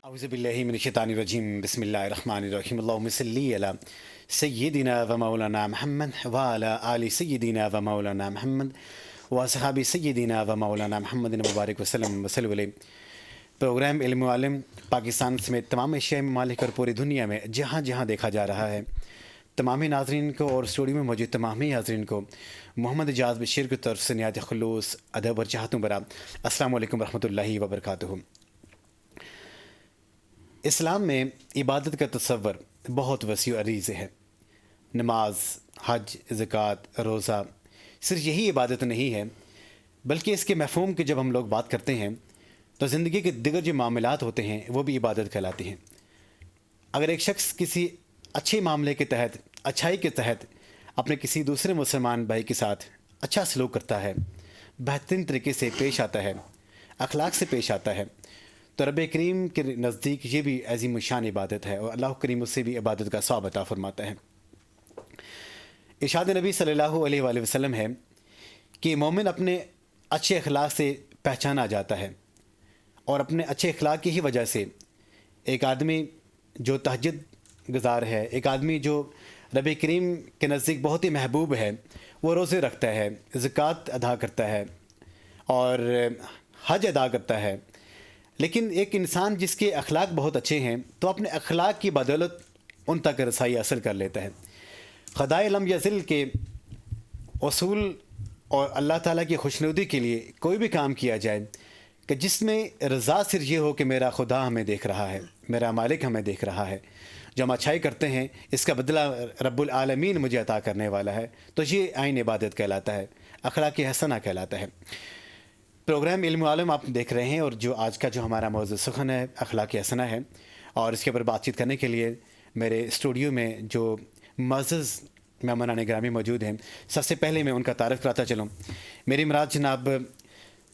اعوذ باللہ من الشیطان الرجیم بسم اللہ الرحمن الرحیم اللہم صلی علی سیدنا و مولانا محمد وعلی آل سیدنا و مولانا محمد وصحاب سیدنا و مولانا محمد مبارک وسلم وسلم علیہ۔ پروگرام علم و عالم پاکستان سمیت تمام ایشیائی ممالک اور پوری دنیا میں جہاں جہاں دیکھا جا رہا ہے، تمامی ناظرین کو اور اسٹوڈیو میں موجود تمامی حاضرین کو محمد اعجاز بشیر کی طرف سے نہایت خلوص ادب اور چاہتوں برا السلام علیکم ورحمۃ اللہ وبرکاتہ۔ اسلام میں عبادت کا تصور بہت وسیع و عریض ہے۔ نماز، حج، زکوٰۃ، روزہ صرف یہی عبادت نہیں ہے، بلکہ اس کے مفہوم کی جب ہم لوگ بات کرتے ہیں تو زندگی کے دیگر جو معاملات ہوتے ہیں وہ بھی عبادت کہلاتی ہیں۔ اگر ایک شخص کسی اچھے معاملے کے تحت، اچھائی کے تحت اپنے کسی دوسرے مسلمان بھائی کے ساتھ اچھا سلوک کرتا ہے، بہترین طریقے سے پیش آتا ہے، اخلاق سے پیش آتا ہے، تو رب کریم کے نزدیک یہ بھی عظیم الشان عبادت ہے اور اللہ کریم اس سے بھی عبادت کا ثواب عطا فرماتا ہے۔ ارشاد نبی صلی اللہ علیہ وآلہ وسلم ہے کہ مومن اپنے اچھے اخلاق سے پہچانا جاتا ہے، اور اپنے اچھے اخلاق کی ہی وجہ سے ایک آدمی جو تہجد گزار ہے، ایک آدمی جو رب کریم کے نزدیک بہت ہی محبوب ہے، وہ روزے رکھتا ہے، زکوٰۃ ادا کرتا ہے اور حج ادا کرتا ہے، لیکن ایک انسان جس کے اخلاق بہت اچھے ہیں تو اپنے اخلاق کی بدولت ان تک رسائی حاصل کر لیتا ہے۔ خدائے لم یزل کے اصول اور اللہ تعالیٰ کی خوشنودی کے لیے کوئی بھی کام کیا جائے کہ جس میں رضا صرف یہ ہو کہ میرا خدا ہمیں دیکھ رہا ہے، میرا مالک ہمیں دیکھ رہا ہے، جو ہم اچھائی کرتے ہیں اس کا بدلہ رب العالمین مجھے عطا کرنے والا ہے، تو یہ عین عبادت کہلاتا ہے، اخلاق حسنہ کہلاتا ہے۔ پروگرام علم و عالم آپ دیکھ رہے ہیں، اور جو آج کا جو ہمارا موضوع سخن ہے اخلاق حسنہ ہے، اور اس کے اوپر بات چیت کرنے کے لیے میرے اسٹوڈیو میں جو معزز مہمانان گرامی موجود ہیں، سب سے پہلے میں ان کا تعارف کراتا چلوں۔ میری مراد جناب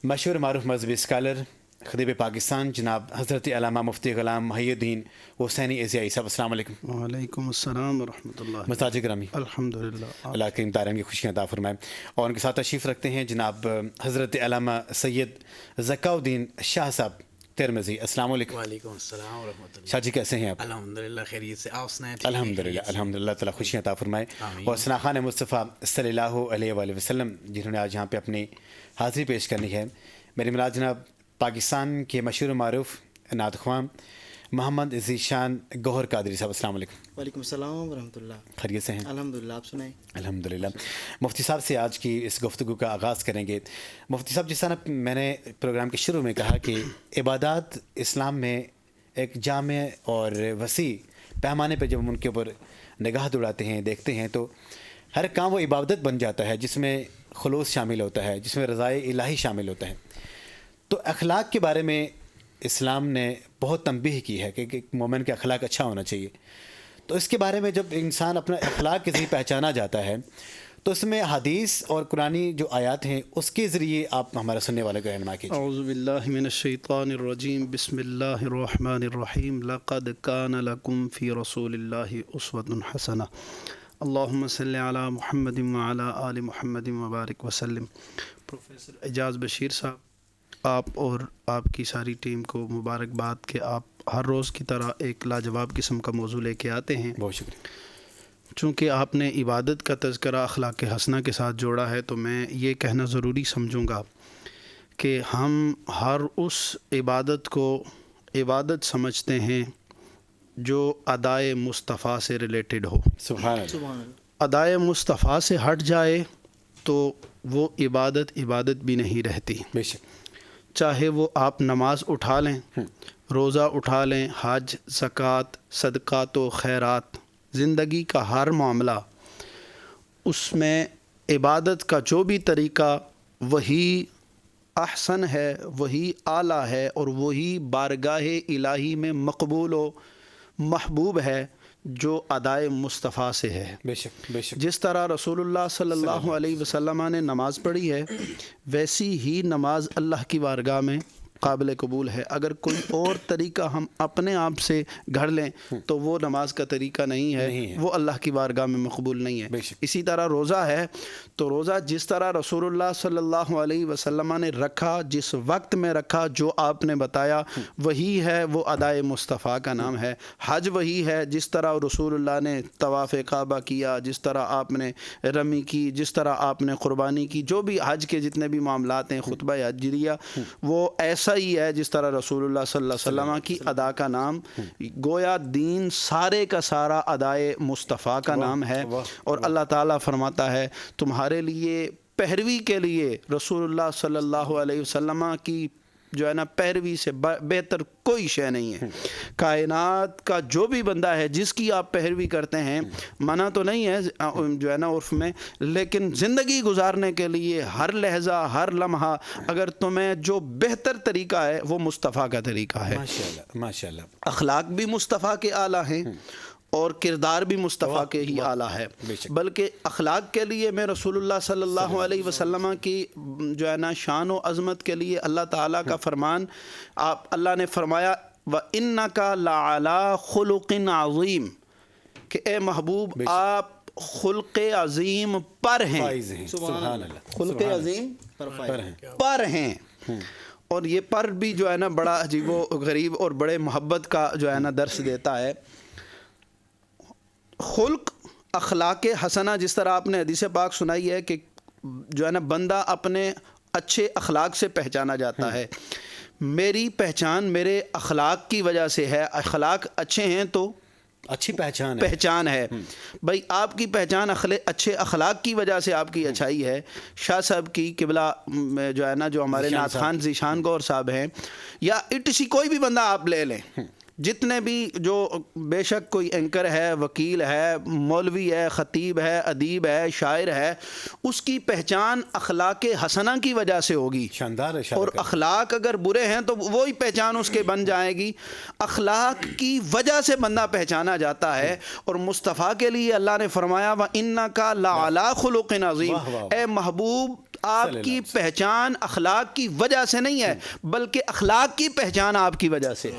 مشہور معروف مذہبی اسکالر خطیب پاکستان جناب حضرت علامہ مفتی غلام محی الدین حسینی عزیائی صاحب، السلام علیکم۔ وعلیکم السلام ورحمۃ اللہ۔ مساج گرامی، الحمدللہ۔ اللہ کریم دارین کی خوشیاں عطا فرمائے۔ اور ان کے ساتھ تشریف رکھتے ہیں جناب حضرت علامہ سید ذکاء الدین شاہ صاحب ترمذی، السلام علیکم۔ وعلیکم السلام ورحمۃ اللہ۔ شاہ جی کیسے ہیں آپ؟ الحمدللہ خیریت سے، آپ سنائیں؟ الحمدللہ الحمدللہ، تعالیٰ خوشیاں عطا فرمائے۔ آمین۔ اور ثنا خان مصطفیٰ صلی اللہ علیہ وآلہ وسلم جنہوں نے آج یہاں پہ اپنی حاضری پیش کرنی ہے، میری مراد جناب پاکستان کے مشہور و معروف نعت خواں محمد ذیشان گوہر قادری صاحب، السلام علیکم۔ وعلیکم السلام ورحمۃ اللہ۔ خیریت سے ہیں؟ الحمدللہ، آپ سنائیں؟ الحمدللہ۔ مفتی صاحب سے آج کی اس گفتگو کا آغاز کریں گے۔ مفتی صاحب، جس طرح میں نے پروگرام کے شروع میں کہا کہ عبادات اسلام میں ایک جامع اور وسیع پیمانے پہ جب ہم ان کے اوپر نگاہ دوڑاتے ہیں، دیکھتے ہیں، تو ہر کام وہ عبادت بن جاتا ہے جس میں خلوص شامل ہوتا ہے، جس میں رضائے الہی شامل ہوتا ہے۔ تو اخلاق کے بارے میں اسلام نے بہت تنبیہ کی ہے کہ ایک مومن کا اخلاق اچھا ہونا چاہیے۔ تو اس کے بارے میں جب انسان اپنا اخلاق کے ذریعے پہچانا جاتا ہے تو اس میں حدیث اور قرآنی جو آیات ہیں اس کے ذریعے آپ ہمارا سننے والے کو رہنما کیجیے۔ اعوذ باللہ من الشیطان الرجیم، بسم اللہ الرحمن الرحیم، لقد کان لکم فی رسول اللہ اسوۃ حسنہ، اللہم صلی علی محمد وعلی آل محمد وبارک وسلم۔ پروفیسر اعجاز بشیر صاحب، آپ اور آپ کی ساری ٹیم کو مبارکباد کہ آپ ہر روز کی طرح ایک لاجواب قسم کا موضوع لے کے آتے ہیں۔ بہت شکریہ۔ چونکہ آپ نے عبادت کا تذکرہ اخلاق حسنہ کے ساتھ جوڑا ہے تو میں یہ کہنا ضروری سمجھوں گا کہ ہم ہر اس عبادت کو عبادت سمجھتے ہیں جو ادائے مصطفیٰ سے ریلیٹڈ ہو۔ سبحان اللہ۔ سبحان اللہ۔ ادائے مصطفیٰ سے ہٹ جائے تو وہ عبادت بھی نہیں رہتی، بے شک۔ چاہے وہ آپ نماز اٹھا لیں، روزہ اٹھا لیں، حج، زکوٰۃ، صدقات و خیرات، زندگی کا ہر معاملہ، اس میں عبادت کا جو بھی طریقہ وہی احسن ہے، وہی اعلیٰ ہے، اور وہی بارگاہ الہی میں مقبول و محبوب ہے جو ادائے مصطفیٰ سے ہے۔ بے شک بے شک۔ جس طرح رسول اللہ صلی اللہ علیہ وسلم نے نماز پڑھی ہے، ویسی ہی نماز اللہ کی بارگاہ میں قابل قبول ہے. اگر کوئی اور طریقہ ہم اپنے آپ سے گھڑ لیں تو وہ نماز کا طریقہ نہیں ہے, وہ اللہ کی بارگاہ میں مقبول نہیں ہے. اسی طرح روزہ ہے تو روزہ جس طرح رسول اللہ صلی اللہ علیہ وسلم نے رکھا, جس وقت میں رکھا, جو آپ نے بتایا وہی ہے, وہ ادائے مصطفیٰ کا نام ہے. حج وہی ہے جس طرح رسول اللہ نے طواف کعبہ کیا, جس طرح آپ نے رمی کی, جس طرح آپ نے قربانی کی, جو بھی حج کے جتنے بھی معاملات ہیں, خطبہ حجریہ, وہ ایسا ہی ہے جس طرح رسول اللہ صلی اللہ علیہ وسلم کی ادا کا نام. گویا دین سارے کا سارا ادائے مصطفیٰ کا نام ہے. اور اللہ تعالیٰ فرماتا ہے تمہارے لیے پیروی کے لیے رسول اللہ صلی اللہ علیہ وسلم کی جو ہے نا پیروی سے بہتر کوئی شے نہیں ہے. کائنات کا جو بھی بندہ ہے جس کی آپ پیروی کرتے ہیں, منع تو نہیں ہے جو ہے نا عرف میں, لیکن زندگی گزارنے کے لیے ہر لحظہ ہر لمحہ اگر تمہیں جو بہتر طریقہ ہے وہ مصطفیٰ کا طریقہ ہے. ماشاءاللہ ماشاءاللہ. اخلاق بھی مصطفیٰ کے اعلیٰ ہیں اور کردار بھی مصطفیٰ کے ہی اعلیٰ ہے. بلکہ اخلاق کے لیے میں رسول اللہ صلی اللہ علیہ وسلم کی جو ہے نا شان و عظمت کے لیے اللہ تعالیٰ کا فرمان, اللہ نے فرمایا وَإِنَّكَ لَعَلَىٰ خُلُقٍ عَظِيمٍ, کہ اے محبوب آپ خلق عظیم پر ہیں. سبحان اللہ. خلق عظیم پر ہیں. اور یہ پر بھی جو ہے نا بڑا عجیب و غریب اور بڑے محبت کا جو ہے نا درس دیتا ہے. خلق اخلاق حسنہ, جس طرح آپ نے حدیث پاک سنائی ہے کہ جو ہے نا بندہ اپنے اچھے اخلاق سے پہچانا جاتا ہے. میری پہچان میرے اخلاق کی وجہ سے ہے. اخلاق اچھے ہیں تو اچھی پہچان ہے. بھائی آپ کی پہچان اچھے اخلاق کی وجہ سے آپ کی اچھائی ہے. شاہ صاحب کی قبلہ جو ہے نا, جو ہمارے نعت خان ذیشان گور صاحب ہیں, یا کوئی بھی بندہ آپ لے لیں, جتنے بھی جو بے شک کوئی اینکر ہے, وکیل ہے, مولوی ہے, خطیب ہے, ادیب ہے, شاعر ہے, اس کی پہچان اخلاق حسنہ کی وجہ سے ہوگی. شاندار. اور اخلاق اگر برے ہیں تو وہی پہچان اس کے بن جائے گی. اخلاق کی وجہ سے بندہ پہچانا جاتا ہے. اور مصطفیٰ کے لیے اللہ نے فرمایا وَإِنَّكَ لَعَلَىٰ خُلُقٍ عَظِيمٍ, اے محبوب آپ کی پہچان اخلاق کی وجہ سے نہیں ہے بلکہ اخلاق کی پہچان آپ کی وجہ سے.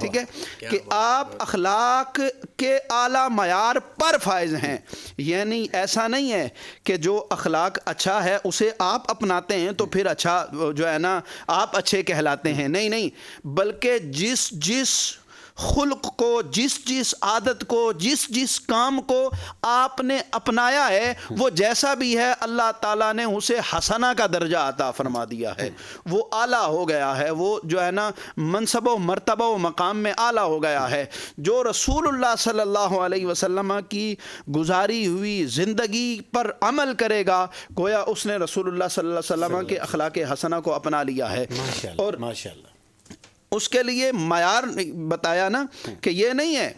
ٹھیک ہے کہ آپ اخلاق کے اعلیٰ معیار پر فائز ہیں. یعنی ایسا نہیں ہے کہ جو اخلاق اچھا ہے اسے آپ اپناتے ہیں تو پھر اچھا جو ہے نا آپ اچھے کہلاتے ہیں. نہیں, بلکہ جس خلق کو, جس عادت کو, جس کام کو آپ نے اپنایا ہے وہ جیسا بھی ہے اللہ تعالیٰ نے اسے حسنہ کا درجہ عطا فرما دیا ہے. وہ اعلیٰ ہو گیا ہے, وہ جو ہے نا منصب و مرتبہ و مقام میں اعلیٰ ہو گیا ہے. جو رسول اللہ صلی اللہ علیہ وسلم کی گزاری ہوئی زندگی پر عمل کرے گا گویا اس نے رسول اللہ صلی اللہ علیہ وسلم کے اخلاق حسنہ کو اپنا لیا ہے. اور ماشاءاللہ اس کے لیے معیار بتایا نا کہ یہ نہیں ہے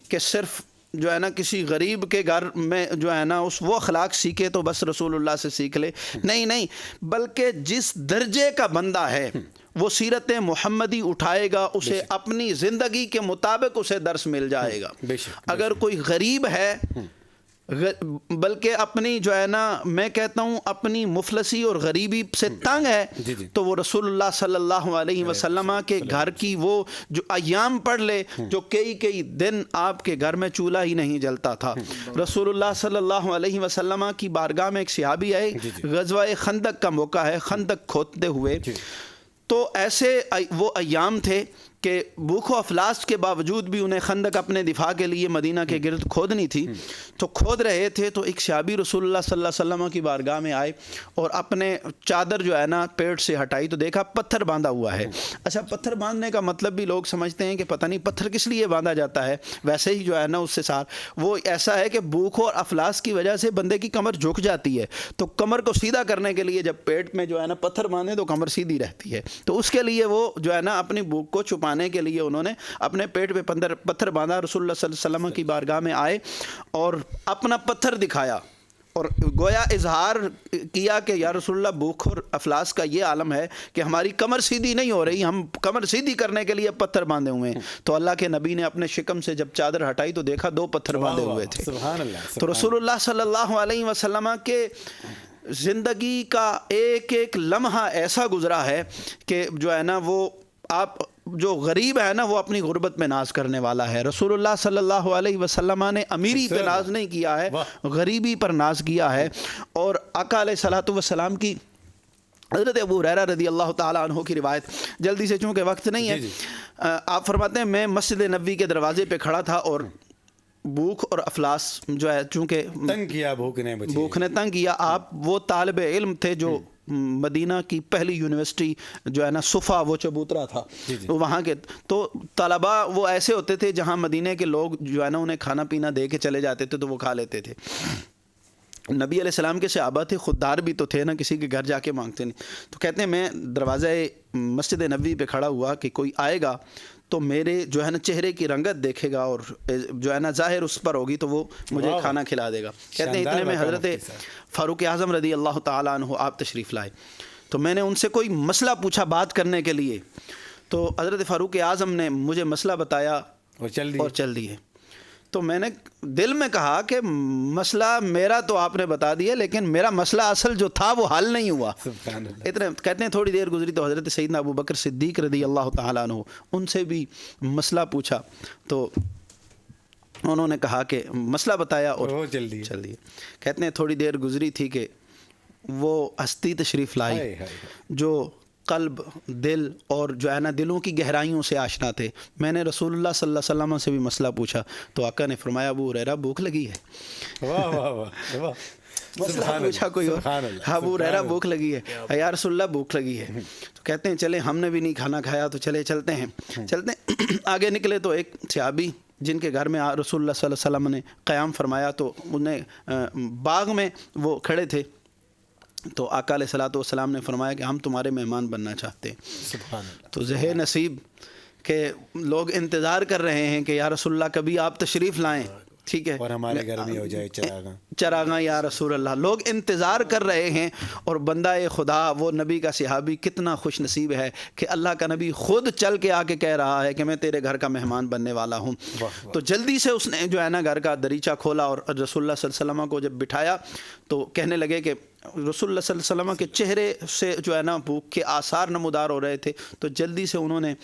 کہ صرف جو ہے نا کسی غریب کے گھر میں جو ہے نا وہ اخلاق سیکھے تو بس رسول اللہ سے سیکھ لے. نہیں, بلکہ جس درجے کا بندہ ہے وہ سیرت محمدی اٹھائے گا, اسے اپنی زندگی کے مطابق اسے درس مل جائے گا. اگر کوئی غریب ہے بلکہ اپنی جو ہے نا میں کہتا ہوں اپنی مفلسی اور غریبی سے تنگ ہے تو وہ رسول اللہ صلی اللہ علیہ وسلم کے گھر کی وہ جو ایام پڑھ لے جو کئی دن آپ کے گھر میں چولہا ہی نہیں جلتا تھا. رسول اللہ صلی اللہ علیہ وسلم کی بارگاہ میں ایک صحابی آئے, غزوہ خندق کا موقع ہے, خندق کھودتے ہوئے, تو ایسے وہ ایام تھے کہ بھوک و افلاس کے باوجود بھی انہیں خندق اپنے دفاع کے لیے مدینہ کے گرد کھودنی تھی. تو کھود رہے تھے تو ایک صحابی رسول اللہ صلی اللہ علیہ وسلم کی بارگاہ میں آئے اور اپنے چادر جو ہے نا پیٹ سے ہٹائی تو دیکھا پتھر باندھا ہوا ہے. اچھا, پتھر باندھنے کا مطلب بھی لوگ سمجھتے ہیں کہ پتہ نہیں پتھر کس لیے باندھا جاتا ہے. ویسے ہی جو ہے نا اس سے ساتھ وہ ایسا ہے کہ بھوک اور افلاس کی وجہ سے بندے کی کمر جھک جاتی ہے, تو کمر کو سیدھا کرنے کے لیے جب پیٹ میں جو ہے نا پتھر باندھے تو کمر سیدھی رہتی ہے. تو اس کے لیے وہ جو ہے نا اپنی بھوک کو چھپانے کے لیے انہوں نے اپنے پیٹ پہ پتھر باندھا. رسول اللہ صلی اللہ علیہ وسلم کی بارگاہ میں آئے اور اپنا پتھر دکھایا اور گویا اظہار کیا کہ یا رسول اللہ بھوک اور افلاس کا یہ عالم ہے کہ ہماری کمر سیدھی نہیں ہو رہی, ہم کمر سیدھی کرنے کے لیے پتھر باندھے ہوئے ہیں. تو اللہ کے نبی نے اپنے شکم سے جب چادر ہٹائی تو دیکھا 2 پتھر باندھے ہوئے تھے. سبحان اللہ. تو رسول اللہ صلی اللہ علیہ وسلم کے زندگی کا ایک ایک لمحہ ایسا گزرا ہے کہ جو ہے نا وہ آپ جو غریب ہے نا وہ اپنی غربت میں ناز کرنے والا ہے. رسول اللہ صلی اللہ علیہ وسلم نے امیری پہ ناز نہیں کیا ہے, غریبی پر ناز کیا ہے. اور آقا علیہ الصلوۃ والسلام کی حضرت ابو ہریرہ رضی اللہ تعالیٰ عنہ کی روایت, جلدی سے چونکہ وقت نہیں ہے, آپ فرماتے ہیں میں مسجد نبوی کے دروازے پہ کھڑا تھا اور بھوک اور افلاس جو ہے چونکہ تنگ کیا, بھوک نے تنگ کیا. آپ وہ طالب علم تھے جو مدینہ کی پہلی یونیورسٹی جو ہے نا صفا وہ چبوترا تھا وہاں کے, تو طلباء وہ ایسے ہوتے تھے جہاں مدینہ کے لوگ جو ہے نا انہیں کھانا پینا دے کے چلے جاتے تھے تو وہ کھا لیتے تھے. نبی علیہ السلام کے صحابہ تھے, خوددار بھی تو تھے نا, کسی کے گھر جا کے مانگتے نہیں. تو کہتے ہیں میں دروازہ مسجد نبوی پہ کھڑا ہوا کہ کوئی آئے گا تو میرے جو ہے نا چہرے کی رنگت دیکھے گا اور جو ہے نا ظاہر اس پر ہوگی تو وہ مجھے کھانا کھلا دے گا. کہتے ہیں اتنے میں حضرت فاروق اعظم رضی اللہ تعالیٰ عنہ آپ تشریف لائے. تو میں نے ان سے کوئی مسئلہ پوچھا بات کرنے کے لیے, تو حضرت فاروق اعظم نے مجھے مسئلہ بتایا اور چل دیے. تو میں نے دل میں کہا کہ مسئلہ میرا تو آپ نے بتا دیا لیکن میرا مسئلہ اصل جو تھا وہ حل نہیں ہوا. اتنے کہتے ہیں تھوڑی دیر گزری تو حضرت سیدنا ابو بکر صدیق رضی اللہ تعالیٰ عنہ ان سے بھی مسئلہ پوچھا تو انہوں نے کہا کہ مسئلہ بتایا اور چل دیے. کہتے ہیں تھوڑی دیر گزری تھی کہ وہ ہستی تشریف لائی جو قلب, دل اور جو ہے نا دلوں کی گہرائیوں سے آشنا تھے. میں نے رسول اللہ صلی اللہ علیہ وسلم سے بھی مسئلہ پوچھا تو آقا نے فرمایا ابو ہریرہ بھوک لگی ہے. مسئلہ پوچھا کوئی اور, ابو ہریرہ بھوک لگی ہے, یا رسول اللہ بھوک لگی ہے. تو کہتے ہیں چلیں ہم نے بھی نہیں کھانا کھایا تو چلتے ہیں. آگے نکلے تو ایک صحابی جن کے گھر میں رسول اللہ صلی اللہ علیہ وسلم نے قیام فرمایا تو انہیں باغ میں وہ کھڑے تھے. تو آقا علیہ الصلوۃ والسلام نے فرمایا کہ ہم تمہارے مہمان بننا چاہتے ہیں. تو ذہ نصیب کہ لوگ انتظار کر رہے ہیں کہ یا رسول اللہ کبھی آپ تشریف لائیں, ٹھیک ہے, اور ہمارے گھر میں ہو جائے چراغاں یا رسول اللہ. لوگ انتظار کر رہے ہیں اور بندہ خدا وہ نبی کا صحابی کتنا خوش نصیب ہے کہ اللہ کا نبی خود چل کے آ کے کہہ رہا ہے کہ میں تیرے گھر کا مہمان بننے والا ہوں. تو جلدی سے اس نے جو ہے نا گھر کا دریچہ کھولا اور رسول اللہ صلی اللہ علیہ وسلم کو جب بٹھایا تو کہنے لگے کہ رسول اللہ صلی اللہ علیہ وسلم کے چہرے سے جو ہے نا بھوک کے آثار نمودار ہو رہے تھے. تو جلدی سے انہوں نے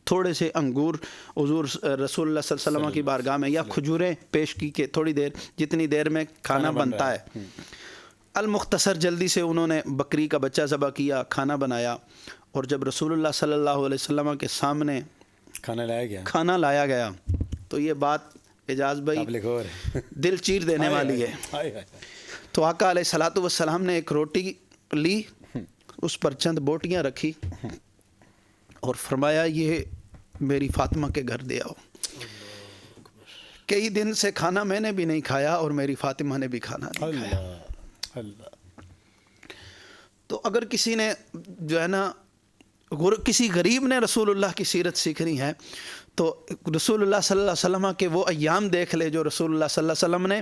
تھوڑے سے انگور حضور رسول اللہ صلی اللہ علیہ وسلم کی بارگاہ میں یا کھجوریں پیش کی کہ تھوڑی دیر جتنی دیر میں کھانا بنتا ہے. المختصر جلدی سے انہوں نے بکری کا بچہ ذبح کیا, کھانا بنایا, اور جب رسول اللہ صلی اللہ علیہ وسلم کے سامنے کھانا لایا گیا تو یہ بات اعجاز بھائی دل چیر دینے والی ہے. تو آقا علیہ الصلوۃ والسلام نے ایک روٹی لی, اس پر چند بوٹیاں رکھی اور فرمایا یہ میری فاطمہ کے گھر دے آؤ. کئی دن سے کھانا میں نے بھی نہیں کھایا اور میری فاطمہ نے بھی کھانا نہیں کھایا. تو اگر کسی نے جو ہے نا کسی غریب نے رسول اللہ کی سیرت سیکھنی ہے تو رسول اللہ صلی اللہ علیہ وسلم کے وہ ایام دیکھ لے جو رسول اللہ صلی اللہ علیہ وسلم نے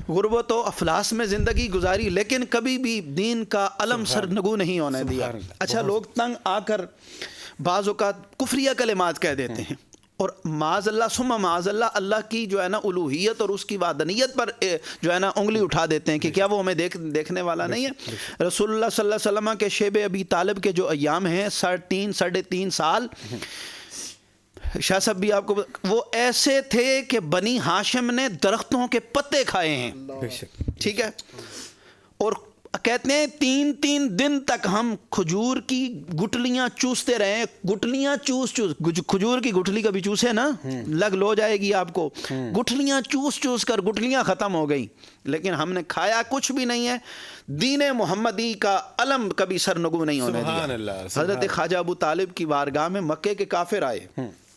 غربت و افلاس میں زندگی گزاری لیکن کبھی بھی دین کا علم سرنگو نہیں ہونے دیا. اچھا لوگ تنگ آ کر بعض اوقات کفریہ کلمات کہہ دیتے ہیں اور معاذ اللہ ثم معاذ اللہ اللہ کی جو ہے نا الوہیت اور اس کی وحدانیت پر جو ہے نا انگلی اٹھا دیتے ہیں کہ کیا وہ ہمیں دیکھنے والا نہیں ہے. رسول اللہ صلی اللہ علیہ وسلم کے شیب ابی طالب کے جو ایام ہیں 3.5 سال, شاہ صاحب بھی آپ کو وہ ایسے تھے کہ بنی ہاشم نے درختوں کے پتے کھائے ہیں, ٹھیک ہے, اور کہتے ہیں 3 دن تک ہم کھجور کی گٹلیاں چوستے رہے. گٹلیاں چوس کھجور کی گٹلی کبھی چوسے نا لو جائے گی آپ کو. گٹلیاں چوس کر گٹلیاں ختم ہو گئی لیکن ہم نے کھایا کچھ بھی نہیں ہے. دین محمدی کا علم کبھی سرنگو نہیں ہونے دیا. حضرت خواجہ ابو طالب کی بارگاہ میں مکے کے کافر آئے,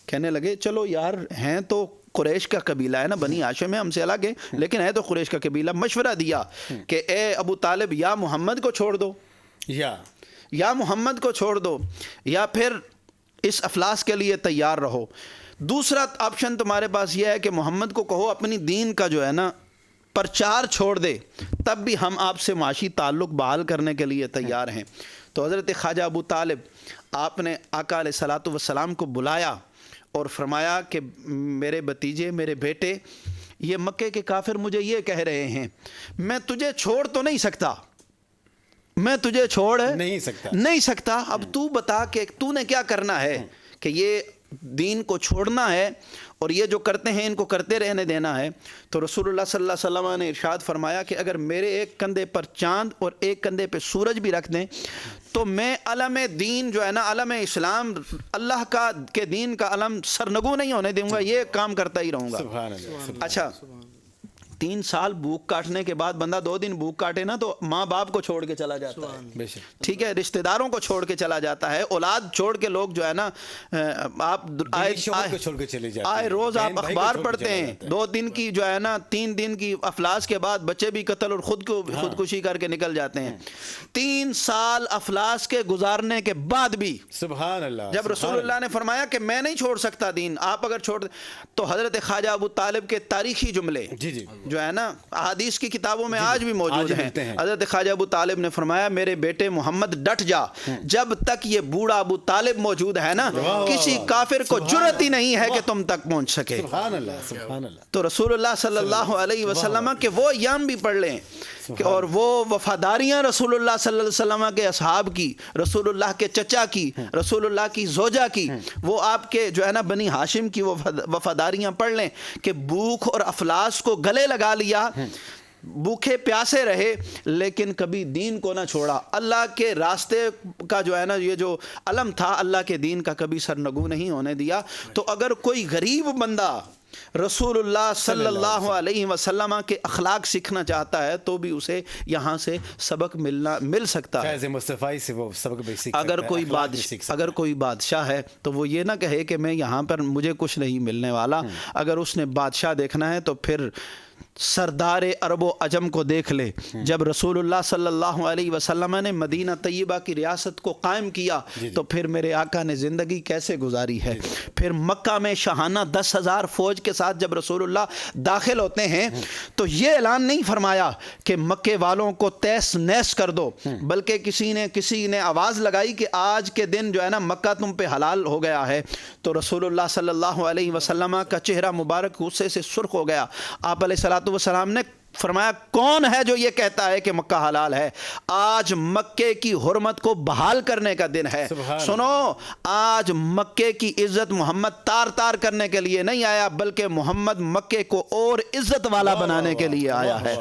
کہنے لگے چلو یار ہیں تو قریش کا قبیلہ ہے نا, بنی ہاشم ہے ہم سے الگ ہے لیکن ہے تو قریش کا قبیلہ. مشورہ دیا کہ اے ابو طالب یا محمد کو چھوڑ دو یا محمد کو چھوڑ دو یا پھر اس افلاس کے لیے تیار رہو. دوسرا آپشن تمہارے پاس یہ ہے کہ محمد کو کہو اپنی دین کا جو ہے نا پرچار چھوڑ دے, تب بھی ہم آپ سے معاشی تعلق بحال کرنے کے لیے تیار ہیں. تو حضرت خواجہ ابو طالب آپ نے آقا علیہ الصلوۃ والسلام کو بلایا اور فرمایا کہ میرے بھتیجے میرے بیٹے یہ مکے کے کافر مجھے یہ کہہ رہے ہیں میں تجھے چھوڑ تو نہیں سکتا میں تجھے چھوڑ نہیں سکتا۔ اب تو بتا کہ تو نے کیا کرنا ہے کہ یہ دین کو چھوڑنا ہے اور یہ جو کرتے ہیں ان کو کرتے رہنے دینا ہے۔ تو رسول اللہ صلی اللہ علیہ وسلم نے ارشاد فرمایا کہ اگر میرے ایک کندھے پر چاند اور ایک کندھے پہ سورج بھی رکھ دیں تو میں علم دین جو ہے نا، علم اسلام، اللہ کا کے دین کا علم سرنگو نہیں ہونے دوں گا، یہ کام کرتا ہی رہوں گا۔ سبحان اللہ۔ اچھا 3 سال بھوک کاٹنے کے بعد بندہ 2 دن بھوک کاٹے نا تو ماں باپ کو چھوڑ کے چلا جاتا ہے، بے شک۔ ٹھیک ہے، رشتہ داروں کو چھوڑ کے چلا جاتا ہے، اولاد چھوڑ کے لوگ جو ہے نا، آپ شوہر کو چھوڑ کے چلے جاتے ہیں، آئے روز آپ بہن بھائی کو اخبار چھوڑ کے پڑھتے چلا ہیں، جاتا ہے۔ 2 دن کی جو ہے نا 3 دن کی افلاس کے بعد بچے بھی قتل اور خودکشی کر کے نکل جاتے ہیں۔ 3 سال افلاس کے گزارنے کے بعد بھی سبحان اللہ، جب رسول اللہ نے فرمایا کہ میں نہیں چھوڑ سکتا دین، آپ اگر چھوڑ، تو حضرت خواجہ ابو طالب کے تاریخی جملے جی جو ہے نا احادیث کی کتابوں میں آج بھی آج موجود ملتے ہیں۔ ہیں۔ حضرت خواجہ ابو طالب نے فرمایا میرے بیٹے محمد ڈٹ جا، جب تک یہ بوڑھا ابو طالب موجود ہے نا کسی کافر کو جرأت ہی نہیں ہے کہ تم تک پہنچ سکے۔ سبحان اللہ، سبحان اللہ۔ تو رسول اللہ صلی اللہ علیہ وسلم کے وہ ایام بھی پڑھ لیں کہ اور وہ وفاداریاں رسول اللہ صلی اللہ علیہ وسلم کے اصحاب کی، رسول اللہ کے چچا کی، رسول اللہ کی زوجہ کی، وہ آپ کے جو ہے نا بنی ہاشم کی وفاداریاں پڑھ لیں کہ بھوک اور افلاس کو گلے لگا لیا، بھوکے پیاسے رہے لیکن کبھی دین کو نہ چھوڑا، اللہ کے راستے کا جو ہے نا یہ جو علم تھا اللہ کے دین کا کبھی سرنگو نہیں ہونے دیا۔ تو اگر کوئی غریب بندہ رسول اللہ صلی اللہ علیہ وسلم کے اخلاق سیکھنا چاہتا ہے تو بھی اسے یہاں سے سبق مل سکتا ہے۔ فیض مصطفیٰ سے وہ سبق بھی سیکھ سکتا ہے، اگر کوئی بادشاہ ہے تو وہ یہ نہ کہے کہ میں یہاں پر مجھے کچھ نہیں ملنے والا، اگر اس نے بادشاہ دیکھنا ہے تو پھر سردار عرب و عجم کو دیکھ لے۔ جب رسول اللہ صلی اللہ علیہ وسلم نے مدینہ طیبہ کی ریاست کو قائم کیا تو پھر میرے آقا نے زندگی کیسے گزاری ہے۔ پھر مکہ میں شاہانہ 10,000 فوج کے ساتھ جب رسول اللہ داخل ہوتے ہیں تو یہ اعلان نہیں فرمایا کہ مکے والوں کو تیس نیس کر دو، بلکہ کسی نے آواز لگائی کہ آج کے دن جو ہے نا مکہ تم پہ حلال ہو گیا ہے۔ تو رسول اللہ صلی اللہ علیہ وسلم کا چہرہ مبارک غصے سے سرخ ہو گیا۔ آپ علیہ الصلوۃ والسلام نے فرمایا کون ہے جو یہ کہتا ہے کہ مکہ حلال ہے؟ آج مکے کی حرمت کو بحال کرنے کا دن ہے۔ سنو، آج مکے کی عزت محمد تار تار کرنے کے لیے نہیں آیا بلکہ محمد مکے کو اور عزت والا بنانے کے لیے آیا ہے۔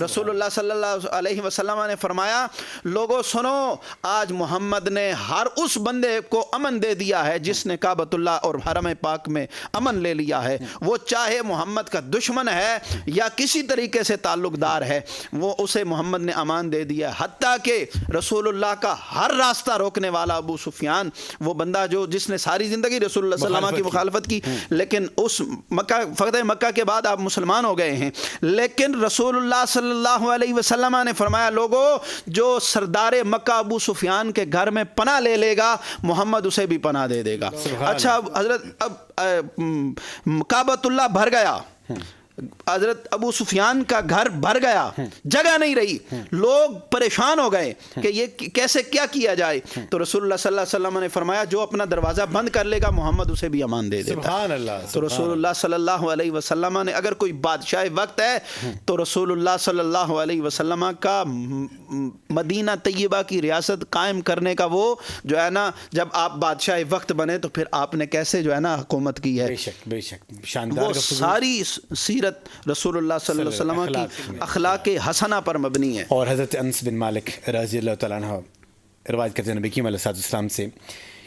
رسول اللہ صلی اللہ علیہ وسلم نے فرمایا لوگوں سنو، آج محمد نے ہر اس بندے کو امن دے دیا ہے جس نے کعبۃ اللہ اور حرم پاک میں امن لے لیا ہے، وہ چاہے محمد کا دشمن ہے یا کسی طریقے سے تعلق دار ہے، وہ اسے محمد نے امان دے دیا۔ حتیٰ کہ رسول اللہ کا ہر راستہ روکنے والا ابو سفیان، وہ بندہ جس نے ساری زندگی رسول اللہ صلی اللہ علیہ وسلم کی مخالفت کی، لیکن اس فتح مکہ کے بعد آپ مسلمان ہو گئے ہیں، لیکن رسول اللہ صلی اللہ علیہ وسلم نے فرمایا لوگوں جو سردار مکہ ابو سفیان کے گھر میں پناہ لے لے گا محمد اسے بھی پناہ دے دے گا۔ اچھا حضرت اب کعبۃ اللہ بھر گیا، حضرت ابو سفیان کا گھر بھر گیا، جگہ نہیں رہی، لوگ پریشان ہو گئے کہ یہ کیسے کیا کیا جائے۔ تو رسول اللہ صلی اللہ علیہ وسلم نے فرمایا جو اپنا دروازہ بند کر لے گا محمد اسے بھی امان دے دیتا۔ سبحان اللہ۔ تو رسول اللہ صلی اللہ علیہ وسلم نے اگر کوئی بادشاہ وقت ہے تو رسول اللہ صلی اللہ علیہ وسلم کا مدینہ طیبہ کی ریاست قائم کرنے کا وہ جو ہے نا جب آپ بادشاہ وقت بنے تو پھر آپ نے کیسے جو ہے نا حکومت کی ہے۔ بے شک بے شک، شاندار وہ ساری سیرت رسول اللہ صلی اللہ علیہ وسلم کی اخلاق حسنہ پر مبنی ہے۔ اور حضرت انس بن مالک رضی اللہ تعالیٰ عنہ روایت کرتے ہیں نبی کریم علیہ السلام سے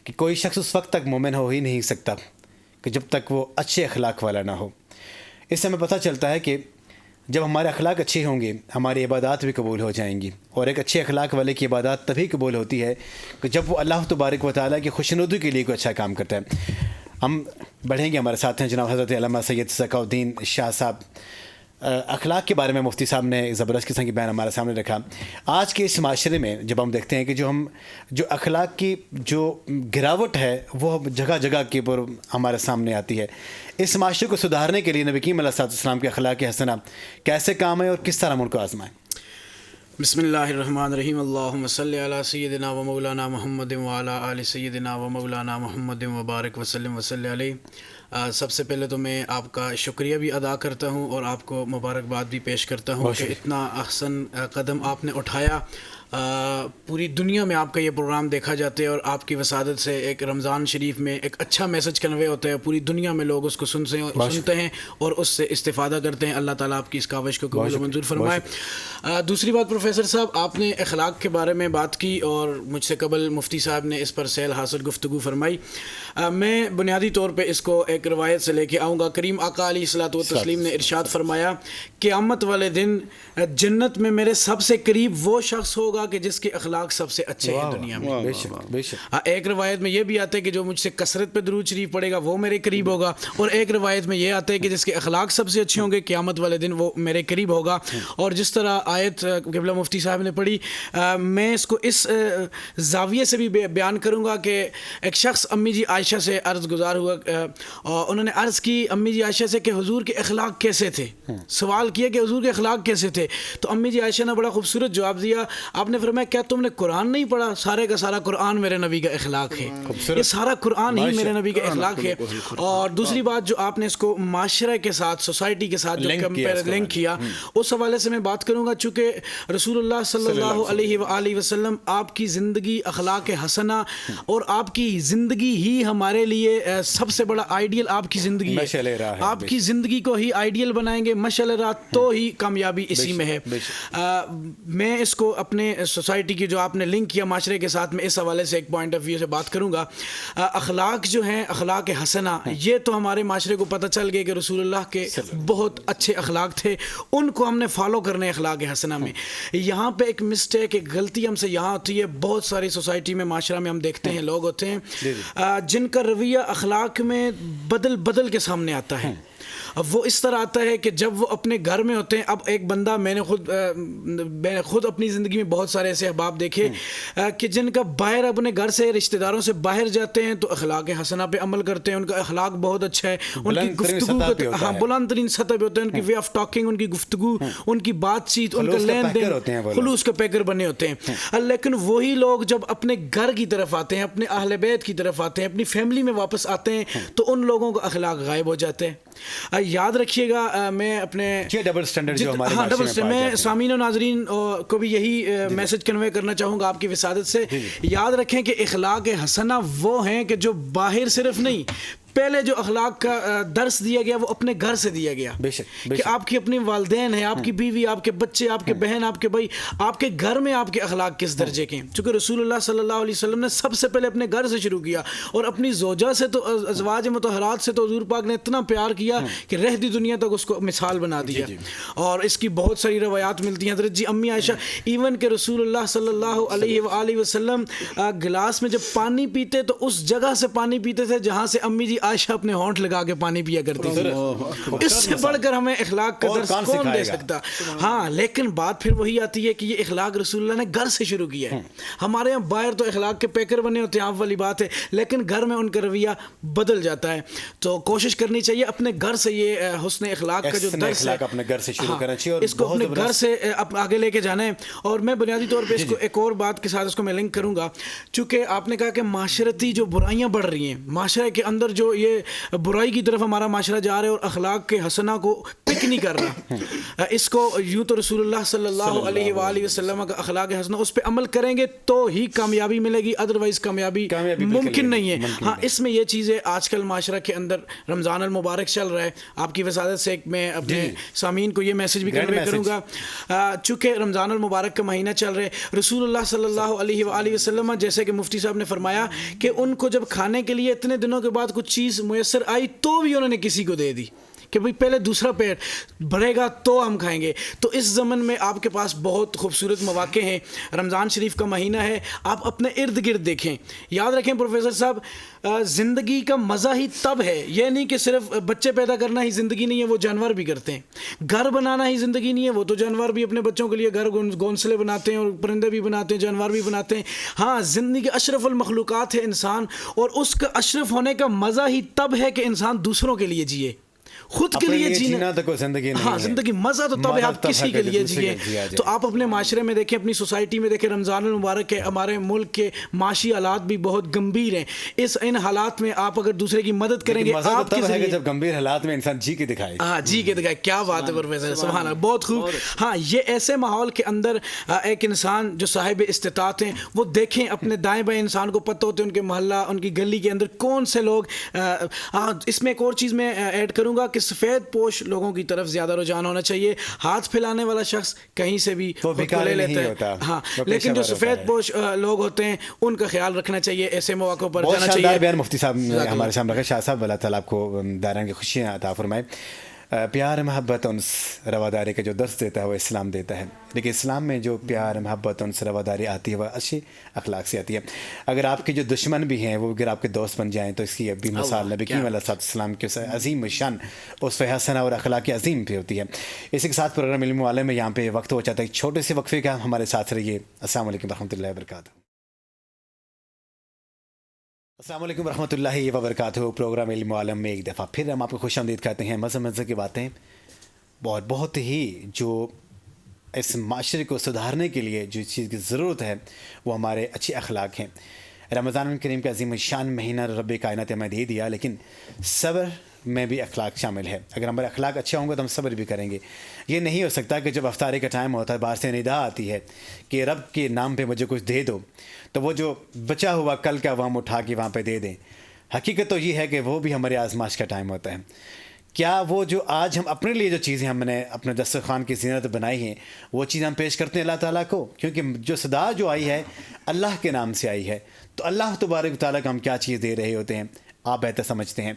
کہ کوئی شخص اس وقت تک مومن ہو ہی نہیں سکتا کہ جب تک وہ اچھے اخلاق والا نہ ہو۔ اس سے ہمیں پتہ چلتا ہے کہ جب ہمارے اخلاق اچھے ہوں گے ہماری عبادات بھی قبول ہو جائیں گی، اور ایک اچھے اخلاق والے کی عبادات تبھی قبول ہوتی ہے کہ جب وہ اللہ تبارک و تعالیٰ کی خوشنودی کے لیے کوئی اچھا کام کرتا ہے۔ ہم بڑھیں گے، ہمارے ساتھ ہیں جناب حضرت علامہ سید ذکا الدین شاہ صاحب۔ اخلاق کے بارے میں مفتی صاحب نے زبردست قسم کی بیان ہمارے سامنے رکھا۔ آج کے اس معاشرے میں جب ہم دیکھتے ہیں کہ جو اخلاق کی جو گراوٹ ہے وہ جگہ جگہ کے پر ہمارے سامنے آتی ہے، اس معاشرے کو سدھارنے کے لیے نبی کریم علیہ السلام کے اخلاق حسنہ کیسے کام ہے اور کس طرح ہم ان کو آزمائیں؟ بسم اللہ الرحمن الرحیم، اللہم صلی علی سیدنا و مولانا محمد وعلی آل سیدنا و مولانا محمد وبارک وسلم وصلی علیہ۔ سب سے پہلے تو میں آپ کا شکریہ بھی ادا کرتا ہوں اور آپ کو مبارکباد بھی پیش کرتا ہوں کہ اتنا احسن قدم آپ نے اٹھایا پوری دنیا میں آپ کا یہ پروگرام دیکھا جاتا ہے اور آپ کی وسادت سے ایک رمضان شریف میں ایک اچھا میسج کنوے ہوتا ہے, پوری دنیا میں لوگ اس کو سنتے ہیں اور اس سے استفادہ کرتے ہیں. اللہ تعالیٰ آپ کی اس کاوش کو قبول و منظور فرمائے. دوسری بات پروفیسر صاحب, آپ نے اخلاق کے بارے میں بات کی اور مجھ سے قبل مفتی صاحب نے اس پر سیل حاصل گفتگو فرمائی. میں بنیادی طور پہ اس کو ایک روایت سے لے کے آؤں گا. کریم آقا علیہ الصلوۃ والتسلیم نے ارشاد فرمایا, قیامت والے دن جنت میں میرے سب سے قریب وہ شخص ہوگا کہ جس کے اخلاق سب سے اچھے ہیں دنیا میں. بے شک. ایک روایت میں یہ بھی آتا ہے کہ جو مجھ سے کثرت پہ درود شریف پڑھے گا وہ میرے قریب ہوگا, اور ایک روایت میں یہ آتا ہے کہ جس کے اخلاق سب سے اچھے ہوں گے قیامت والے دن وہ میرے قریب ہوگا. اور جس طرح آیت قبلہ مفتی صاحب نے پڑھی, میں اس کو اس زاویے سے بھی بیان کروں گا کہ ایک شخص امی جی عائشہ سے عرض گزار ہوا, اور انہوں نے عرض کی امی جی عائشہ سے کہ حضور کے اخلاق کیسے تھے, سوال کیا کہ حضور کے اخلاق کیسے تھے. تو امی جی عائشہ نے بڑا خوبصورت جواب دیا. آپ نے فرمایا کیا تم نے قرآن نہیں پڑھا؟ سارے کا سارا قرآن میرے نبی کا اخلاق ہے, یہ سارا قرآن ہی میرے نبی کا اخلاق ہے. اور دوسری بات جو آپ نے اس کو معاشرے کے ساتھ, سوسائٹی کے ساتھ جو لنک کیا, اس حوالے سے میں بات کروں گا. چونکہ رسول اللہ صلی اللہ علیہ وآلہ وسلم آپ کی زندگی اخلاق حسنہ اور آپ کی زندگی ہی ہمارے لیے سب سے بڑا آئیڈیل آپ کی زندگی ہے. آپ کی زندگی کو ہی آئیڈیل بنائیں گے مشعل راہ تو ہی کامیابی اسی میں ہے. میں اس کو اپنے سوسائٹی کی جو آپ نے لنک کیا معاشرے کے ساتھ, میں اس حوالے سے ایک پوائنٹ آف ویو سے بات کروں گا. اخلاق جو ہیں, اخلاق حسنہ, یہ تو ہمارے معاشرے کو پتہ چل گیا کہ رسول اللہ کے بہت اچھے اخلاق تھے, ان کو ہم نے فالو کرنے اخلاق حسنہ میں. یہاں پہ ایک مسٹیک, ایک غلطی ہم سے یہاں ہوتی ہے. بہت ساری سوسائٹی میں, معاشرہ میں ہم دیکھتے ہیں لوگ ہوتے ہیں جن کا رویہ اخلاق میں بدل کے سامنے آتا ہے. اب وہ اس طرح آتا ہے کہ جب وہ اپنے گھر میں ہوتے ہیں, اب ایک بندہ, میں نے خود اپنی زندگی میں بہت سارے ایسے احباب دیکھے کہ جن کا باہر اپنے گھر سے, رشتہ داروں سے باہر جاتے ہیں تو اخلاق حسنہ پہ عمل کرتے ہیں. ان کا اخلاق بہت اچھا ہے, ان کی گفتگو بلند ترین سطح پہ ہوتے ہیں, ان کی وے آف ٹاکنگ, ان کی گفتگو, ان کی بات چیت, ان کا لین دین, خلوص کے پیکر بنے ہوتے ہیں. لیکن وہی لوگ جب اپنے گھر کی طرف آتے ہیں, اپنے اہل بیت کی طرف آتے ہیں, اپنی فیملی میں واپس آتے ہیں, تو ان لوگوں کا اخلاق غائب ہو جاتے ہیں. یاد رکھیے گا, میں اپنے ڈبل سٹینڈرڈ جو ہمارے ڈبل سٹینڈرڈ, میں سامعین و ناظرین کو بھی یہی میسج کنوے کرنا چاہوں گا آپ کی وسادت سے. یاد رکھیں کہ اخلاق حسنہ وہ ہیں کہ جو باہر صرف نہیں, پہلے جو اخلاق کا درس دیا گیا وہ اپنے گھر سے دیا گیا. بے شک کہ آپ کی اپنی والدین ہیں, آپ کی بیوی, آپ کے بچے, آپ کے بہن, آپ کے بھائی, آپ کے گھر میں آپ کے اخلاق کس درجے کے ہیں. چونکہ رسول اللہ صلی اللہ علیہ وسلم نے سب سے پہلے اپنے گھر سے شروع کیا, اور اپنی زوجہ سے, تو ازواج مطہرات سے تو حضور پاک نے اتنا پیار کیا کہ رہ دی دنیا تک اس کو مثال بنا دیا. اور اس کی بہت ساری روایات ملتی ہیں. حضرت جی امی عائشہ, ایون کہ رسول اللہ صلی اللہ علیہ وآلہ وسلم گلاس میں جب پانی پیتے تو اس جگہ سے پانی پیتے تھے جہاں سے امی جی عائشہ اپنے ہونٹ لگا کے پانی پیا کرتی تھی. اس سے بڑھ کر ہمیں اخلاق کا درس کون دے سکتا. ہاں, لیکن بات پھر وہی آتی ہے کہ یہ اخلاق رسول اللہ نے گھر سے شروع کیا ہے. ہمارے یہاں باہر تو اخلاق کے پیکر بنے ہوتے ہیں, آپ والی بات ہے, لیکن گھر میں ان کا رویہ بدل جاتا ہے. تو کوشش کرنی چاہیے اپنے گھر سے یہ حسن اخلاق کا جو درس ہے اپنے گھر سے شروع کرنا چاہیے, اور اس کو اپنے گھر سے آگے لے کے جانا ہے. اور میں بنیادی طور پہ اس کو ایک اور بات کے ساتھ اس کو میں لنک کروں گا. چونکہ آپ نے کہا کہ معاشرتی جو برائیاں بڑھ رہی ہیں, معاشرے کے اندر جو یہ برائی کی طرف ہمارا معاشرہ جا رہا ہے اور اخلاق کے حسنہ کو پک نہیں کر رہا, اس کو یوں تو رسول اللہ صلی اللہ علیہ وآلہ وسلم کا اخلاق حسنہ, اس پہ عمل کریں گے تو ہی کامیابی ملے گی, ادروائز کامیابی ممکن نہیں ہے. ہاں, اس میں یہ چیزیں آج کل معاشرہ کے اندر, رمضان المبارک چل رہا ہے, آپ کی وسادت سے میں اپنے سامعین کو یہ میسج بھی کنوے کروں گا. چونکہ رمضان المبارک کا مہینہ چل رہا ہے, رسول اللہ صلی اللہ علیہ وآلہ وسلم, جیسے کہ مفتی صاحب نے فرمایا کہ ان کو جب کھانے کے لیے اتنے دنوں کے بعد کچھ چیز میسر آئی تو بھی انہوں نے کسی کو دے دی کہ بھئی پہلے دوسرا پیٹ بھرے گا تو ہم کھائیں گے. تو اس زمن میں آپ کے پاس بہت خوبصورت مواقع ہیں. رمضان شریف کا مہینہ ہے, آپ اپنے ارد گرد دیکھیں. یاد رکھیں پروفیسر صاحب, زندگی کا مزہ ہی تب ہے, یہ نہیں کہ صرف بچے پیدا کرنا ہی زندگی نہیں ہے, وہ جانور بھی کرتے ہیں. گھر بنانا ہی زندگی نہیں ہے, وہ تو جانور بھی اپنے بچوں کے لیے گھر گھونسلے بناتے ہیں, اور پرندے بھی بناتے ہیں, جانور بھی بناتے ہیں. ہاں, زندگی اشرف المخلوقات ہے انسان, اور اس کا اشرف ہونے کا مزہ ہی تب ہے کہ انسان دوسروں کے لیے جیے. خود کے اپنے لیے لیے جینا جینا تو کوئی زندگی نہیں ہاں ہے. زندگی مزہ تو تب ہے مزہ آپ تب کسی ہے کے کہ لیے دوسرے کے جیے. جیا جائے. تو آپ اپنے معاشرے میں دیکھیں, اپنی سوسائٹی میں دیکھیں, رمضان المبارک کے ہمارے ملک کے معاشی حالات بھی بہت گمبھیر ہیں. ان حالات میں آپ اگر دوسرے کی مدد کریں گے, مزہ آپ تو کے تب ہے کہ ذریعے, جب گمبھیر حالات میں انسان جی کے دکھائے. ہاں جی کے دکھائے. کیا بات ہے پروفیسر, سبحان اللہ, بہت خوب. ہاں یہ ایسے ماحول کے اندر ایک انسان جو صاحب استطاعت ہیں وہ دیکھیں اپنے دائیں بائیں انسان کو پتہ ہوتے ہیں ان کے محلہ, ان کی گلی کے اندر کون سے لوگ. اس میں ایک اور چیز میں ایڈ کروں گا کہ سفید پوش لوگوں کی طرف زیادہ رجحان ہونا چاہیے. ہاتھ پھیلانے والا شخص کہیں سے بھی وہ خود کو لے لیتا ہے. ہاں لیکن جو سفید پوش لوگ ہوتے ہیں ان کا خیال رکھنا چاہیے, ایسے مواقع پر بہت جانا شاندار چاہیے. بیان مفتی صاحب نے ہمارے سامنے رکھا. شاہ صاحب اللہ تعالیٰ آپ کو داران کی خوشیاں عطا فرمائے. پیار محبت انس رواداری کا جو درس دیتا ہے وہ اسلام دیتا ہے, لیکن اسلام میں جو پیار محبت انس رواداری آتی ہے وہ اچھی اخلاق سے آتی ہے. اگر آپ کے جو دشمن بھی ہیں وہ اگر آپ کے دوست بن جائیں تو اس کی ابھی مثال نبی کریم علیہ السلام کے عظیم شان اس حسنہ اور اخلاق عظیم پہ ہوتی ہے. اسی کے ساتھ پروگرام علم والے میں یہاں پہ وقت ہو جاتا ہے چھوٹے سے وقفے کا. ہمارے ساتھ رہیے. السلام علیکم ورحمۃ اللہ وبرکاتہ. السلام علیکم ورحمۃ اللہ وبرکاتہ. پروگرام علم عالم میں ایک دفعہ پھر ہم آپ کو خوش آمدید کہتے ہیں. مزے کی باتیں, بہت ہی جو اس معاشرے کو سدھارنے کے لیے جو چیز کی ضرورت ہے وہ ہمارے اچھے اخلاق ہیں. رمضان کریم کا عظیم شان مہینہ رب کائنات ہمیں دے دیا, لیکن صبر میں بھی اخلاق شامل ہے. اگر ہمارے اخلاق اچھے ہوں گے تو ہم صبر بھی کریں گے. یہ نہیں ہو سکتا کہ جب افطاری کا ٹائم ہوتا ہے باہر سے ندا آتی ہے کہ رب کے نام پہ مجھے کچھ دے دو, تو وہ جو بچا ہوا کل کا وہ ہم اٹھا کے وہاں پہ دے دیں. حقیقت تو یہ ہے کہ وہ بھی ہماری آزمائش کا ٹائم ہوتا ہے. کیا وہ جو آج ہم اپنے لیے جو چیزیں ہم نے اپنے دسترخوان کی زینت بنائی ہیں وہ چیزیں ہم پیش کرتے ہیں اللہ تعالیٰ کو, کیونکہ جو صدا جو آئی ہے اللہ کے نام سے آئی ہے. تو اللہ تبارک تعالیٰ کو ہم کیا چیز دے رہے ہوتے ہیں آپ بہتر سمجھتے ہیں.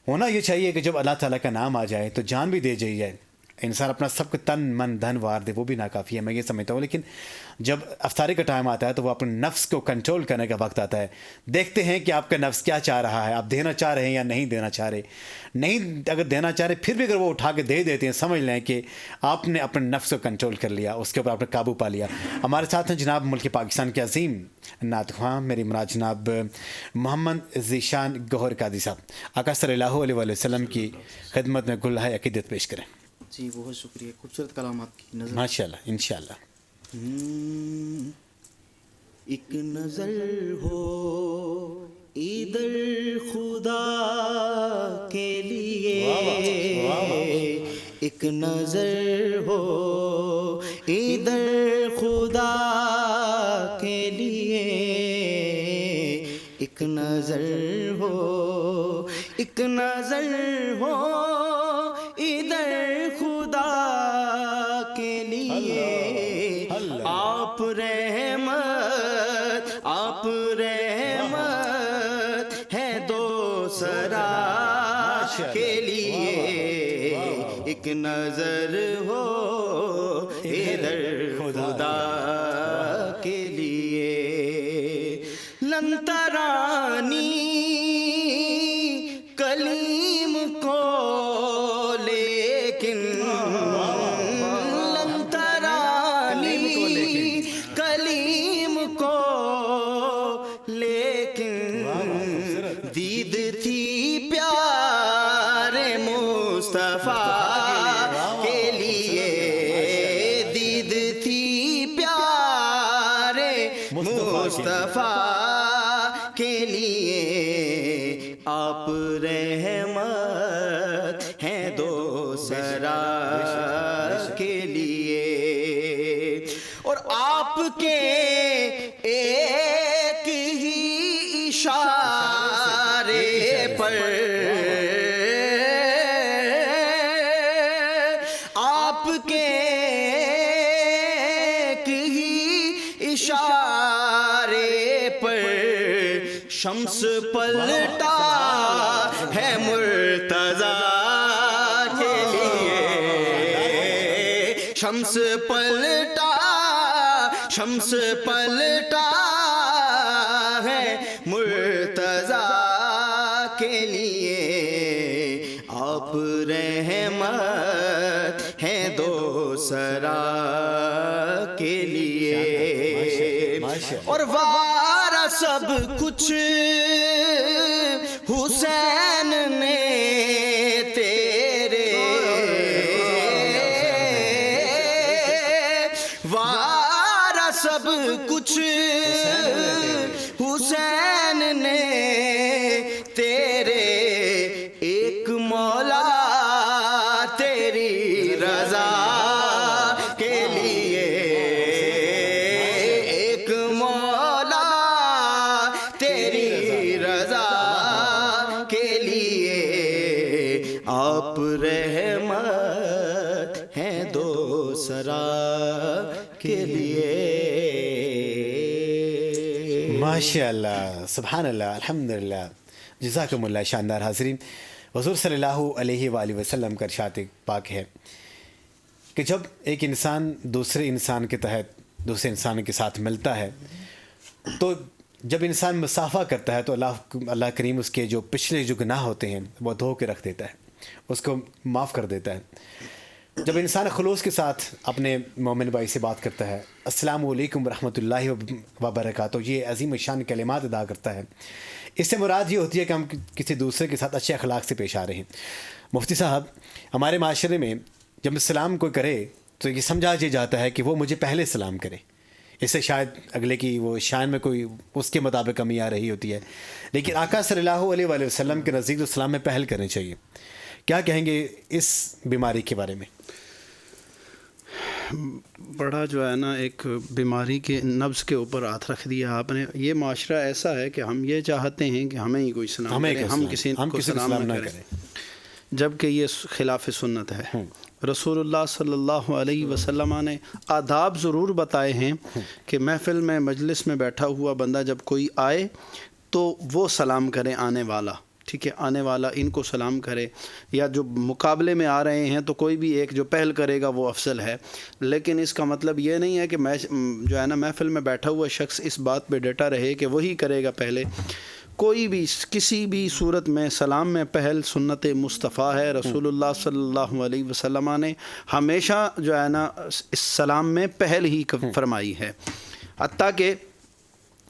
ہونا یہ چاہیے کہ جب اللہ تعالیٰ کا نام آ جائے تو جان بھی دے جائے. انسان اپنا سب کا تن من دھن وار دے, وہ بھی ناکافی ہے, میں یہ سمجھتا ہوں. لیکن جب افطاری کا ٹائم آتا ہے تو وہ اپنے نفس کو کنٹرول کرنے کا وقت آتا ہے. دیکھتے ہیں کہ آپ کا نفس کیا چاہ رہا ہے, آپ دینا چاہ رہے ہیں یا نہیں دینا چاہ رہے. نہیں اگر دینا چاہ رہے پھر بھی اگر وہ اٹھا کے دے دیتے ہیں, سمجھ لیں کہ آپ نے اپنے نفس کو کنٹرول کر لیا, اس کے اوپر آپ نے قابو پا لیا. ہمارے ساتھ ہیں جناب ملک پاکستان کے عظیم نعت خواں, میری مراد جناب محمد ذیشان گوہر قادری صاحب. آقا صلی اللہ علیہ وسلم کی خدمت میں گلہائے عقیدت پیش کریں. جی بہت شکریہ, خوبصورت کلام آپ کی نظر. ماشاء اللہ, انشاءاللہ. ایک نظر ہو ادھر خدا کے لیے, ایک نظر ہو ادھر خدا کے لیے, ایک نظر ہو, ایک نظر ہو ادھر خدا کے لیے. آپ رحمت, آپ رحمت ہے دوسرا کے لیے, ایک نظر ہو ادھر خدا کے لیے. لن ترانی کلیم کو لیکن, لن ترانی کلیم کو لیکن, دید تھی پیارے مصطفیٰ کے لیے, دید تھی پیارے مصطفیٰ کے لیے. آپ رحمت ہیں دوسرا کے لیے, اور آپ کے ایک ہی اشارے پر, آپ کے ایک ہی اشارے پر شمس پلٹا ہے مرتضیٰ کے لیے, شمس پلٹا, شمس پلٹا ہے مرتضیٰ کے لیے. آپ رحمت ہیں دوسرا کے لیے, اور وارا سب کچھ حسین نے آپ رحمت ہیں دو سرا کے لیے. ماشاء اللہ، سبحان اللہ، الحمدللہ، جزاکم اللہ. شاندار. حاضرین، حضور صلی اللہ علیہ وآلہ وسلم کا ارشاد پاک ہے کہ جب ایک انسان دوسرے انسان کے تحت دوسرے انسان کے ساتھ ملتا ہے تو جب انسان مسافہ کرتا ہے تو اللہ کریم اس کے جو پچھلے جو گناہ ہوتے ہیں وہ دھو کے رکھ دیتا ہے، اس کو معاف کر دیتا ہے. جب انسان خلوص کے ساتھ اپنے مومن بھائی سے بات کرتا ہے، السلام علیکم ورحمۃ اللہ وبرکاتہ، یہ عظیم شان کلمات ادا کرتا ہے، اس سے مراد یہ ہوتی ہے کہ ہم کسی دوسرے کے ساتھ اچھے اخلاق سے پیش آ رہے ہیں. مفتی صاحب، ہمارے معاشرے میں جب سلام کوئی کرے تو یہ سمجھا جاتا ہے کہ وہ مجھے پہلے سلام کرے، اس سے شاید اگلے کی وہ شان میں کوئی اس کے مطابق کمی آ رہی ہوتی ہے. لیکن آقا صلی اللہ علیہ وآلہ وسلم کے نزدیک تو سلام میں پہل کرنی چاہیے. کیا کہیں گے اس بیماری کے بارے میں؟ بڑا جو ہے نا ایک بیماری کے نبض کے اوپر ہاتھ رکھ دیا آپ نے. یہ معاشرہ ایسا ہے کہ ہم یہ چاہتے ہیں کہ ہمیں ہی کوئی سلام کرے، ہم کسی کو سلام نہ کریں، جبکہ یہ خلاف سنت ہے. رسول اللہ صلی اللہ علیہ وسلم نے آداب ضرور بتائے ہیں کہ محفل میں مجلس میں بیٹھا ہوا بندہ جب کوئی آئے تو وہ سلام کرے، آنے والا، ٹھیک ہے، آنے والا ان کو سلام کرے، یا جو مقابلے میں آ رہے ہیں تو کوئی بھی ایک جو پہل کرے گا وہ افضل ہے. لیکن اس کا مطلب یہ نہیں ہے کہ میں جو ہے نا محفل میں بیٹھا ہوا شخص اس بات پہ ڈٹا رہے کہ وہی کرے گا پہلے. کوئی بھی کسی بھی صورت میں سلام میں پہل سنت مصطفیٰ ہے. رسول اللہ صلی اللہ علیہ وسلم نے ہمیشہ جو ہے نا اس سلام میں پہل ہی فرمائی ہے. حتیٰ کہ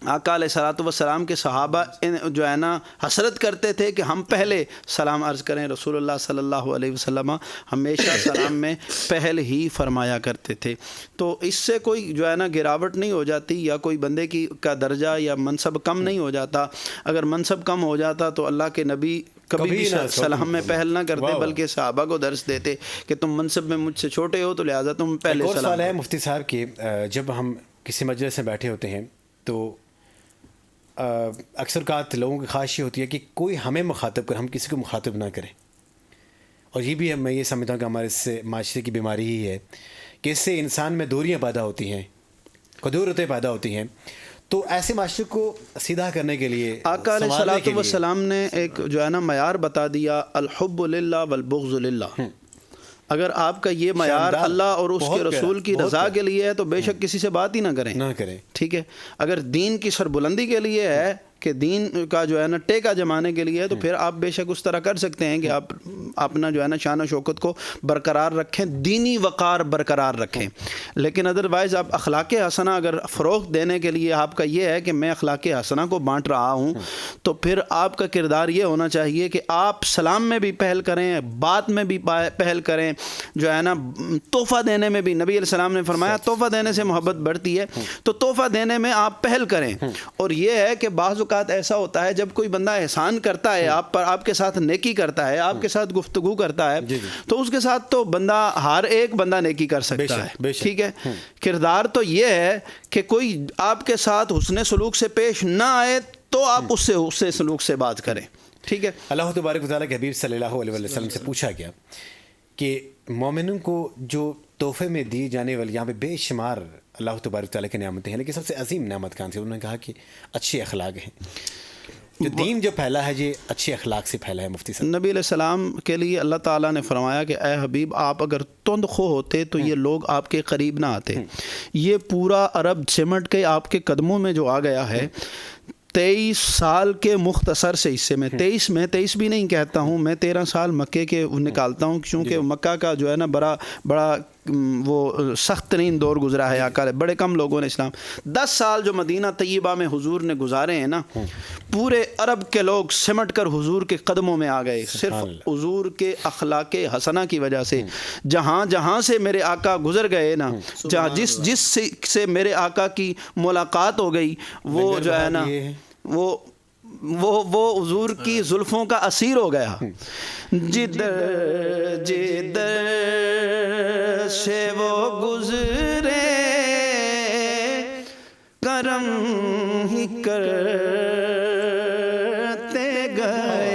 آقا علیہ الصلوۃ والسلام کے صحابہ جو ہے نا حسرت کرتے تھے کہ ہم پہلے سلام عرض کریں. رسول اللہ صلی اللہ علیہ وسلم ہمیشہ سلام میں پہل ہی فرمایا کرتے تھے. تو اس سے کوئی جو ہے نا گراوٹ نہیں ہو جاتی، یا کوئی بندے کا درجہ یا منصب کم نہیں ہو جاتا. اگر منصب کم ہو جاتا تو اللہ کے نبی کبھی بھی سلام میں پہل نہ کرتے، بلکہ صحابہ کو درس دیتے کہ تم منصب میں مجھ سے چھوٹے ہو تو لہٰذا تم پہلے سلام. ایک اور سوال ہے مفتی صاحب کہ جب ہم کسی مجلس میں بیٹھے ہوتے ہیں تو اکثر اوقات لوگوں کی خواہش یہ ہوتی ہے کہ کوئی ہمیں مخاطب کرے، ہم کسی کو مخاطب نہ کریں. اور یہ بھی میں یہ سمجھتا ہوں کہ ہمارے سے معاشرے کی بیماری ہی ہے کہ اس سے انسان میں دوریاں پیدا ہوتی ہیں، قدورتیں پیدا ہوتی ہیں. تو ایسے معاشرے کو سیدھا کرنے کے لیے آقا علیہ الصلوۃ والسلام نے ایک جو ہے نا معیار بتا دیا، الحب للہ والبغض للہ. اگر آپ کا یہ معیار اللہ اور اس کے رسول کی رضا کے لیے ہے تو بے شک کسی سے بات ہی نہ کریں. ٹھیک ہے، اگر دین کی سربلندی کے لیے ہے کہ دین کا جو ہے نا ٹیکا جمانے کے لیے ہے تو پھر آپ بے شک اس طرح کر سکتے ہیں کہ آپ اپنا جو ہے نا شان و شوکت کو برقرار رکھیں، دینی وقار برقرار رکھیں. لیکن ادروائز آپ اخلاق حسنہ اگر فروغ دینے کے لیے آپ کا یہ ہے کہ میں اخلاق حسنہ کو بانٹ رہا ہوں تو پھر آپ کا کردار یہ ہونا چاہیے کہ آپ سلام میں بھی پہل کریں، بات میں بھی پہل کریں، جو ہے نا تحفہ دینے میں بھی. نبی علیہ السلام نے فرمایا تحفہ دینے سے محبت بڑھتی ہے، تو تحفہ دینے میں آپ پہل کریں. اور یہ ہے کہ بعض اوقات ایسا ہوتا ہے جب کوئی بندہ احسان کرتا ہے آپ پر، آپ کے ساتھ نیکی کرتا ہے، آپ کے ساتھ گفتگو کرتا ہے، تو اس کے ساتھ تو بندہ ہر ایک بندہ نیکی کر سکتا ہے. ٹھیک ہے، کردار تو یہ ہے کہ کوئی آپ کے ساتھ حسن سلوک سے پیش نہ آئے تو آپ اس سے سلوک سے بات کریں. ٹھیک ہے. اللہ تبارک و تعالیٰ کے حبیب صلی اللہ علیہ وسلم سے پوچھا گیا کہ مومنوں کو جو تحفے میں دی جانے والی یہاں پہ بے شمار اللہ تبارک تعالیٰ کی نعمتیں ہیں، لیکن سب سے عظیم نعمت کون سی؟ انہوں نے کہا کہ اچھے اخلاق ہیں. جو دین جو پھیلا ہے یہ اچھے اخلاق سے پھیلا ہے. مفتی صاحب، نبی علیہ السلام کے لیے اللہ تعالیٰ نے فرمایا کہ اے حبیب آپ اگر تند خو ہوتے تو یہ لوگ آپ کے قریب نہ آتے. یہ پورا عرب سمٹ کے آپ کے قدموں میں جو آ گیا ہے 23 سال کے مختصر سے حصے میں، 23 بھی نہیں کہتا ہوں میں، 13 سال مکے کے نکالتا ہوں کیونکہ مکہ کا جو ہے نا بڑا وہ سخت ترین دور گزرا ہے. آقا بڑے کم لوگوں نے اسلام 10 سال جو مدینہ طیبہ میں حضور نے گزارے ہیں نا، پورے عرب کے لوگ سمٹ کر حضور کے قدموں میں آ گئے صرف حضور کے اخلاق حسنہ کی وجہ سے. جہاں سے میرے آقا گزر گئے نا، جس سے میرے آقا کی ملاقات ہو گئی، وہ جو ہے نا وہ حضور کی زلفوں کا اسیر ہو گیا. جدھر سے وہ گزرے کرم ہی کرتے گئے.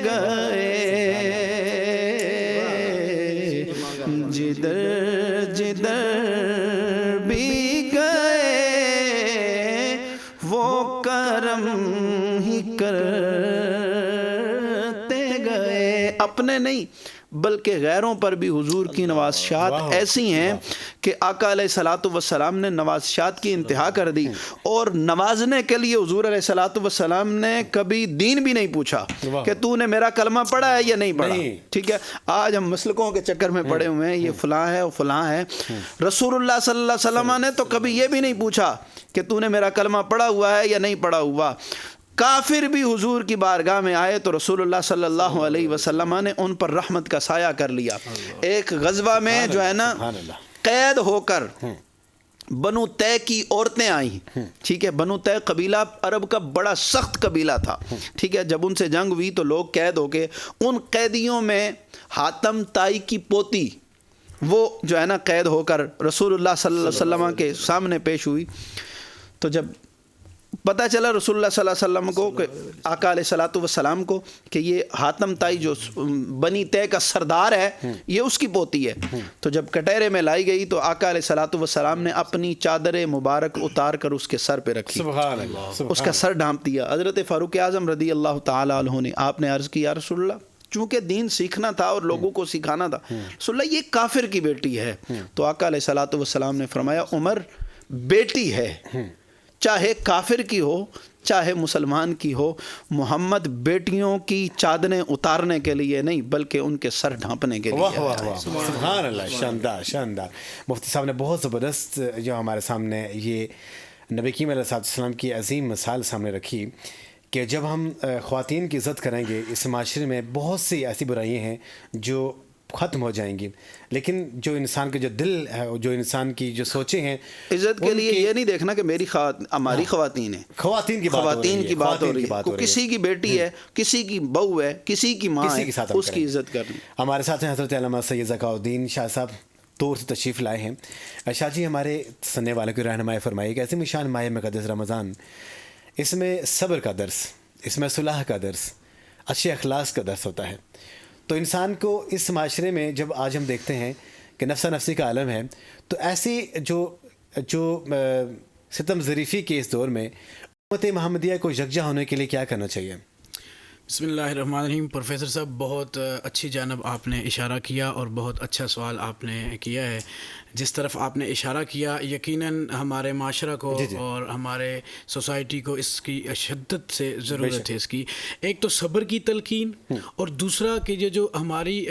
گئے جدھر جدھر بھی گئے وہ کرم ہی کرتے گئے. اپنے نہیں بلکہ غیروں پر بھی حضور کی نوازشات ایسی ہیں کہ آقا علیہ الصلوۃ والسلام نے نوازشات کی انتہا کر دی. اور نوازنے کے لیے حضور علیہ الصلوۃ والسلام نے کبھی دین بھی نہیں پوچھا کہ تو نے میرا کلمہ پڑھا ہے یا نہیں پڑھا. ٹھیک ہے, آج ہم مسلکوں کے چکر میں پڑے ہوئے ہیں, یہ فلاں ہے وہ فلاں ہے. رسول اللہ صلی اللہ علیہ وسلم نے تو کبھی یہ بھی نہیں پوچھا کہ تو نے میرا کلمہ پڑھا ہوا ہے یا نہیں پڑھا ہوا. کافر بھی حضور کی بارگاہ میں آئے تو رسول اللہ صلی اللہ علیہ وسلم نے ان پر رحمت کا سایہ کر لیا. ایک غزوہ میں جو ہے نا قید ہو کر بنو تے کی عورتیں آئیں. ٹھیک ہے, بنو تے قبیلہ عرب کا بڑا سخت قبیلہ تھا. ٹھیک ہے, جب ان سے جنگ ہوئی تو لوگ قید ہو کے, ان قیدیوں میں حاتم طائی کی پوتی وہ جو ہے نا قید ہو کر رسول اللہ صلی اللہ علیہ وسلم کے سامنے پیش ہوئی. تو جب پتہ چلا رسول اللہ صلی اللہ علیہ وسلم کو کہ آقا علیہ الصلوۃ والسلام کو کہ یہ حاتم طائی جو بنی تے کا سردار ہے یہ اس کی پوتی ہے. تو جب کٹہرے میں لائی گئی تو آقا علیہ الصلوۃ والسلام نے اپنی چادر مبارک اتار کر اس کے سر پہ رکھی, اس کا سر ڈھانپ دیا. حضرت فاروق اعظم رضی اللہ تعالی عنہ نے آپ نے عرض کی یا رسول اللہ, چونکہ دین سیکھنا تھا اور لوگوں کو سکھانا تھا, رسول اللہ یہ کافر کی بیٹی ہے. تو آقا علیہ الصلوۃ والسلام نے فرمایا عمر بیٹی ہے, چاہے کافر کی ہو چاہے مسلمان کی ہو, محمد بیٹیوں کی چادریں اتارنے کے لیے نہیں بلکہ ان کے سر ڈھانپنے کے لیے. سبحان اللہ, شاندار شاندار. مفتی صاحب نے بہت زبردست جو ہمارے سامنے یہ نبی کریم علیہ السلام کی عظیم مثال سامنے رکھی کہ جب ہم خواتین کی عزت کریں گے اس معاشرے میں بہت سی ایسی برائیاں ہیں جو ختم ہو جائیں گی, لیکن جو انسان کے جو دل ہے, جو انسان کی جو سوچیں ہیں, عزت کے لیے یہ نہیں دیکھنا کہ میری ہماری خواتین ہیں, خواتین کی بات ہو رہی ہے, کسی کی بیٹی ہے, کسی کی بہو ہے, کسی کی ماں ہے, اس کی عزت کرنی. ہمارے ساتھ ہیں حضرت علامہ سید ذکاء الدین شاہ صاحب, طور سے تشریف لائے ہیں. شاہ جی, ہمارے سننے والوں کی رہنمائی فرمائیے کہ ایسی مشان ماہ مقدس رمضان, اس میں صبر کا درس, اس میں صلح کا درس, اچھے اخلاص کا درس ہوتا ہے. تو انسان کو اس معاشرے میں جب آج ہم دیکھتے ہیں کہ نفسا نفسی کا عالم ہے, تو ایسی جو ستم ظریفی کے اس دور میں امت محمدیہ کو یکجا ہونے کے لیے کیا کرنا چاہیے؟ بسم اللہ الرحمن الرحیم. پروفیسر صاحب بہت اچھی جانب آپ نے اشارہ کیا اور بہت اچھا سوال آپ نے کیا ہے. جس طرف آپ نے اشارہ کیا یقیناً ہمارے معاشرہ کو اور ہمارے سوسائٹی کو اس کی شدت سے ضرورت ہے. اس کی ایک تو صبر کی تلقین, اور دوسرا کہ یہ جو ہماری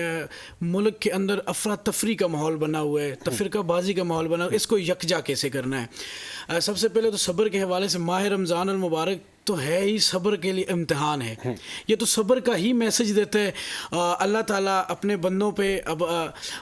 ملک کے اندر افراتفری کا ماحول بنا ہوا ہے, تفرقہ بازی کا ماحول بنا ہوا ہے, اس کو یکجا کیسے کرنا ہے. سب سے پہلے تو صبر کے حوالے سے ماہ رمضان المبارک تو ہے ہی صبر کے لیے امتحان ہے. یہ تو صبر کا ہی میسج دیتا ہے. اللہ تعالیٰ اپنے بندوں پہ, اب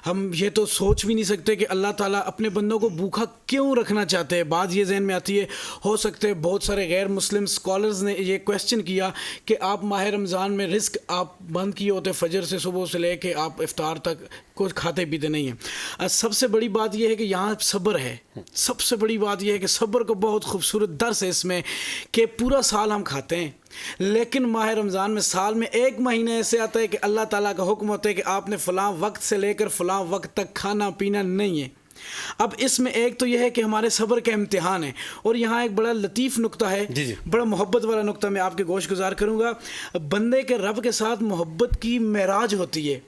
ہم یہ تو سوچ بھی نہیں سکتے کہ اللہ تعالیٰ اپنے بندوں کو بھوکا کیوں رکھنا چاہتے ہیں. بات یہ ذہن میں آتی ہے, ہو سکتے ہے بہت سارے غیر مسلم اسکالرز نے یہ کویسچن کیا کہ آپ ماہ رمضان میں رزق آپ بند کیے ہوتے, فجر سے صبح سے لے کے آپ افطار تک کچھ کھاتے پیتے نہیں ہیں. سب سے بڑی بات یہ ہے کہ یہاں صبر ہے. سب سے بڑی بات یہ ہے کہ صبر کو بہت خوبصورت درس ہے اس میں کہ پورا سال ہم کھاتے ہیں, لیکن ماہ رمضان میں سال میں ایک مہینہ ایسے آتا ہے کہ اللہ تعالیٰ کا حکم ہوتا ہے کہ آپ نے فلاں وقت سے لے کر فلاں وقت تک کھانا پینا نہیں ہے. اب اس میں ایک تو یہ ہے کہ ہمارے صبر کا امتحان ہے, اور یہاں ایک بڑا لطیف نقطہ ہے, بڑا محبت والا نقطہ میں آپ کے گوش گزار کروں گا. بندے کے رب کے ساتھ محبت کی معراج ہوتی ہے.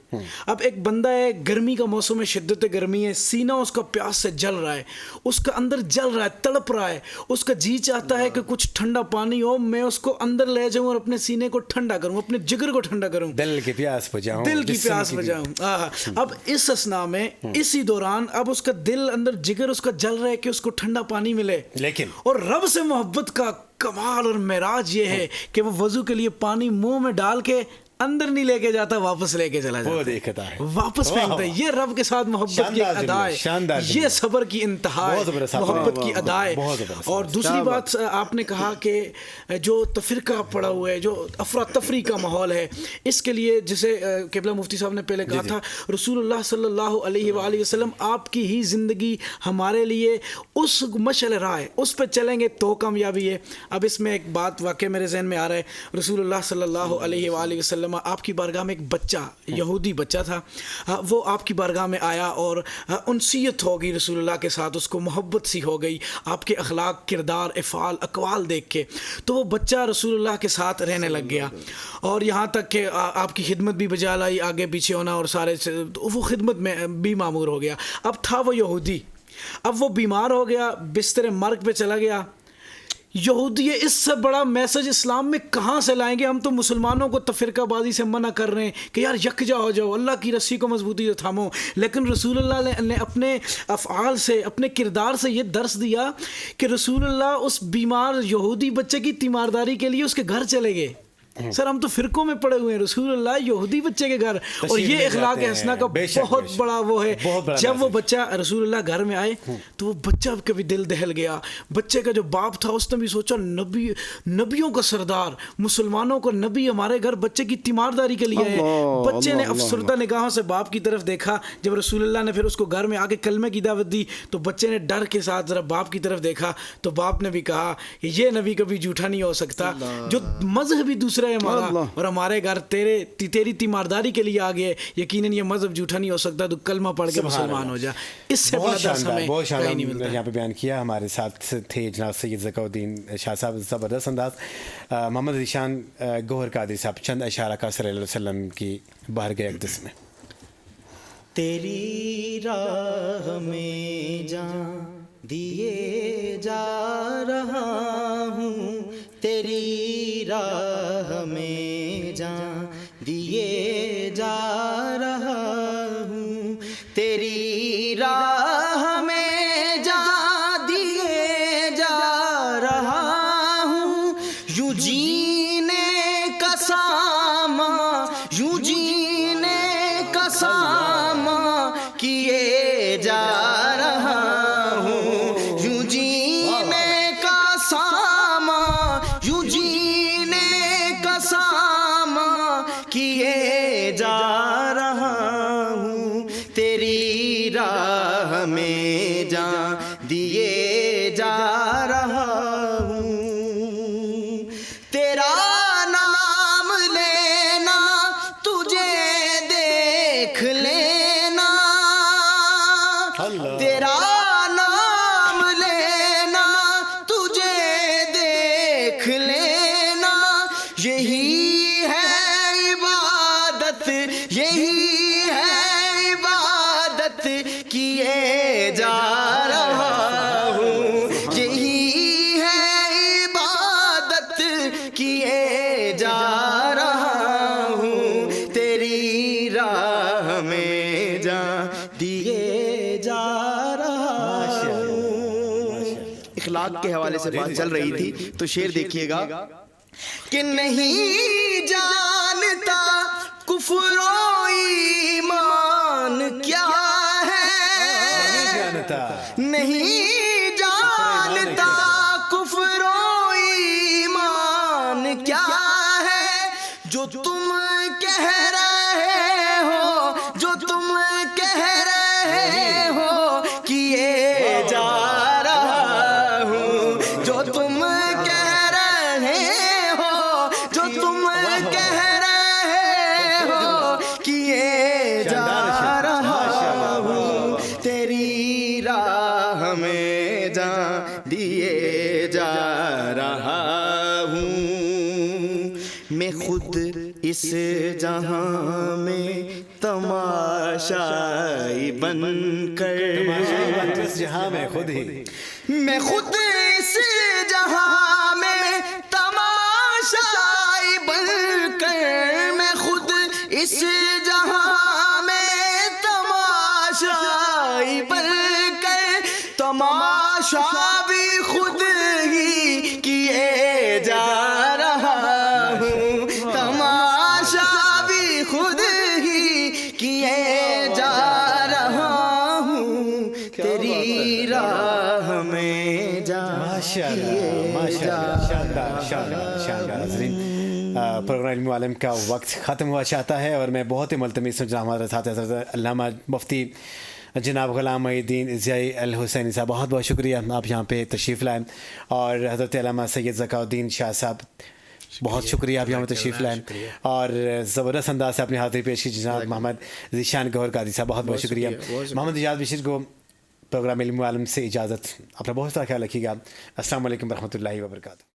اب ایک بندہ ہے, گرمی کا موسم ہے, شدت گرمی ہے, سینہ اس کا پیاس سے جل رہا ہے, اس کا اندر جل رہا ہے, تڑپ رہا ہے, اس کا جی چاہتا ہے کہ کچھ ٹھنڈا پانی ہو, میں اس کو اندر لے جاؤں اور اپنے سینے کو ٹھنڈا کروں, اپنے جگر کو ٹھنڈا کروں, دل کی پیاس بجھاؤں, دل کی پیاس بجھاؤں. اب اس اثنا میں اسی دوران اب اس کا دل اندر جگر اس کا جل رہا ہے کہ اس کو ٹھنڈا پانی ملے, لیکن اور رب سے محبت کا کمال اور معراج یہ ہے کہ وہ وضو کے لیے پانی منہ میں ڈال کے اندر نہیں لے کے جاتا, واپس لے کے چلا جاتا, وہ دیکھتا ہے, واپس پھینکتا ہے. یہ رب کے ساتھ محبت کی ادا ہے, یہ صبر کی انتہا ہے, محبت کی ادا ہے. اور دوسری بات آپ نے کہا کہ جو تفرقہ پڑا ہوا ہے, جو افراتفری کا ماحول ہے, اس کے لیے جسے قبلہ مفتی صاحب نے پہلے کہا تھا, رسول اللہ صلی اللہ علیہ وآلہ وسلم آپ کی ہی زندگی ہمارے لیے اس مشعل راہ ہے, اس پہ چلیں گے تو کامیابی ہے. اب اس میں ایک بات واقع میرے ذہن میں آ رہا ہے, رسول اللہ صلی اللہ علیہ وآلہ وسلم وسلم آپ کی بارگاہ میں ایک بچہ یہودی بچہ تھا، وہ آپ کی بارگاہ میں آیا اور انسیت ہو گئی رسول اللہ کے ساتھ، اس کو محبت سی ہو گئی آپ کے اخلاق، کردار، افعال، اقوال دیکھ کے، تو وہ بچہ رسول اللہ کے ساتھ رہنے لگ گیا اور یہاں تک کہ آپ کی خدمت بھی بجا لائی، آگے پیچھے ہونا اور سارے وہ خدمت میں بھی معمور ہو گیا۔ اب تھا وہ یہودی، اب وہ بیمار ہو گیا، بستر مرگ پہ چلا گیا۔ یہودی اس سے بڑا میسج اسلام میں کہاں سے لائیں گے؟ ہم تو مسلمانوں کو تفرقہ بازی سے منع کر رہے ہیں کہ یار یکجا ہو جاؤ، اللہ کی رسی کو مضبوطی سے تھامو، لیکن رسول اللہ نے اپنے افعال سے، اپنے کردار سے یہ درس دیا کہ رسول اللہ اس بیمار یہودی بچے کی تیمارداری کے لیے اس کے گھر چلے گئے۔ سر ہم تو فرقوں میں پڑے ہوئے ہیں، رسول اللہ یہودی بچے کے گھر، اور یہ اخلاق حسنہ کا بہت بڑا وہ ہے۔ جب وہ بچہ رسول اللہ گھر میں آئے تو وہ بچہ کبھی دل دہل گیا، بچے کا جو باپ تھا اس نے بھی سوچا نبیوں کا سردار، مسلمانوں کو نبی ہمارے گھر بچے کی تیمارداری کے لیے آئے۔ بچے نے افسردہ نگاہوں سے باپ کی طرف دیکھا، جب رسول اللہ نے پھر اس کو گھر میں آ کے کلمے کی دعوت دی تو بچے نے ڈر کے ساتھ ذرا باپ کی طرف دیکھا، تو باپ نے بھی کہا کہ یہ نبی کبھی جھوٹا نہیں ہو سکتا، جو مذہب ہی دوسرا ہے ہمارا اور ہمارے گھر تیری تیمارداری کے لیے آ گئے، یقیناً یہ مذہب جھوٹا نہیں ہو سکتا، تو کلمہ پڑھ کے مسلمان ہو جا۔ اس سے بڑا درس ہمیں کہیں نہیں ملتا۔ یہاں پہ بیان کیا ہمارے ساتھ تھے جناب سید ذکا الدین شاہ صاحب، زبردست انداز۔ محمد ذیشان گوہر قادری صاحب چند اشعار کا صلی اللہ علیہ وسلم کی بارگاہ اقدس میں۔ تیری راہ میں جان دیے جا رہا ہوں، تیری راہ میں جان دیے جا رہا ہوں، تیری راہ میں جان دیے جا رہا ہوں، یوں جینے کا ساما، یوں جینے کا ساما کیے جا رہا ہوں، یوں جینے کا ساما، یوں جینے کا ساما کیے جا رہا ہوں، تیری راہ میں جان دیے جا رہا ہوں، تیرا نام لینا تجھے دیکھ لینا، تیرا نام لینا تجھے دیکھ لینا، یہی ہے عبادت، یہی ہے عبادت کیے جا رہا ہوں، یہی ہے عبادت کیے جا رہا ہوں، تیری راہ میں جان دیے جا رہا ہوں۔ اخلاق کے حوالے سے بات چل رہی تھی تو شعر دیکھیے گا کہ نہیں جانتا کفر و ایمان کیا ہے، نہیں جانتا کفر و ایمان کیا ہے، جو تم کہہ رہے ہو، جو تم کہہ رہے ہو کیے جا رہا ہوں، جو تم کہہ رہے ہو، جو تم کہہ رہے ہو کیے جا رہا ہوں، تیری راہ میں جان دیے جا رہا ہوں، میں خود اس جہاں میں تماشائی بن کر، اس جہاں میں خود ہی، میں خود اس جہاں میں تماشائی بن کر، میں خود اس جہاں میں تماشائی بن کر، تماشا بھی خود ہی کیے جا رہا ہوں، تماشا بھی خود ہی کیے جا رہا ہوں، تیری راہ میں جان دیے جا شاندار حضرین، پروگرام علم عالم کا وقت ختم ہوا چاہتا ہے اور میں بہت ہی ملتمس ہوں جناب ہمارے ساتھ حضرت علامہ مفتی جناب غلام محی الدین ضیاء الحسینی صاحب، بہت بہت شکریہ آپ یہاں پہ تشریف لائیں، اور حضرت علامہ سید ذکا الدین شاہ صاحب بہت شکریہ آپ یہاں تشریف لائیں اور زبردست انداز سے اپنی حاضری پیش کی جناب محمد ذیشان گوہر قادری صاحب. بہت بہت شکریہ. محمد اجاز بشیر کو پروگرام علم و عالم سے اجازت. اپنا بہت سارا خیال رکھیے گا. السلام علیکم ورحمۃ اللہ وبرکاتہ.